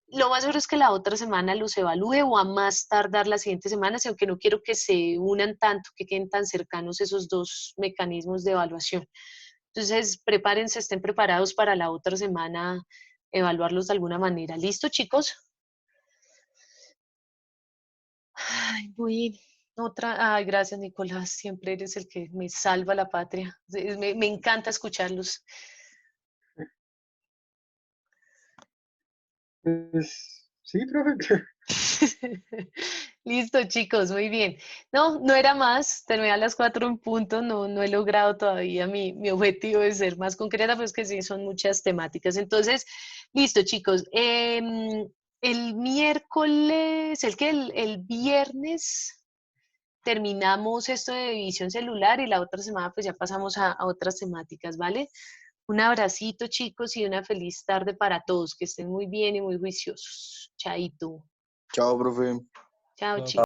S1: lo más seguro es que la otra semana los evalúe o a más tardar la siguiente semana, aunque no quiero que se unan tanto, que queden tan cercanos esos dos mecanismos de evaluación. Entonces, prepárense, estén preparados para la otra semana evaluarlos de alguna manera. ¿Listo, chicos? Ay, muy otra. Ay, gracias, Nicolás. Siempre eres el que me salva la patria. Me encanta escucharlos.
S2: Pues, sí, profe.
S1: Listo, chicos, muy bien. No, no era más, terminé a las 4 en punto, no he logrado todavía mi objetivo de ser más concreta, pues que sí, son muchas temáticas. Entonces, listo, chicos. El miércoles, el viernes terminamos esto de división celular y la otra semana pues ya pasamos a otras temáticas, ¿vale? Un abracito, chicos, y una feliz tarde para todos. Que estén muy bien y muy juiciosos. Chaito.
S4: Chao, profe.
S1: Chao,
S5: Chao,
S1: chicos.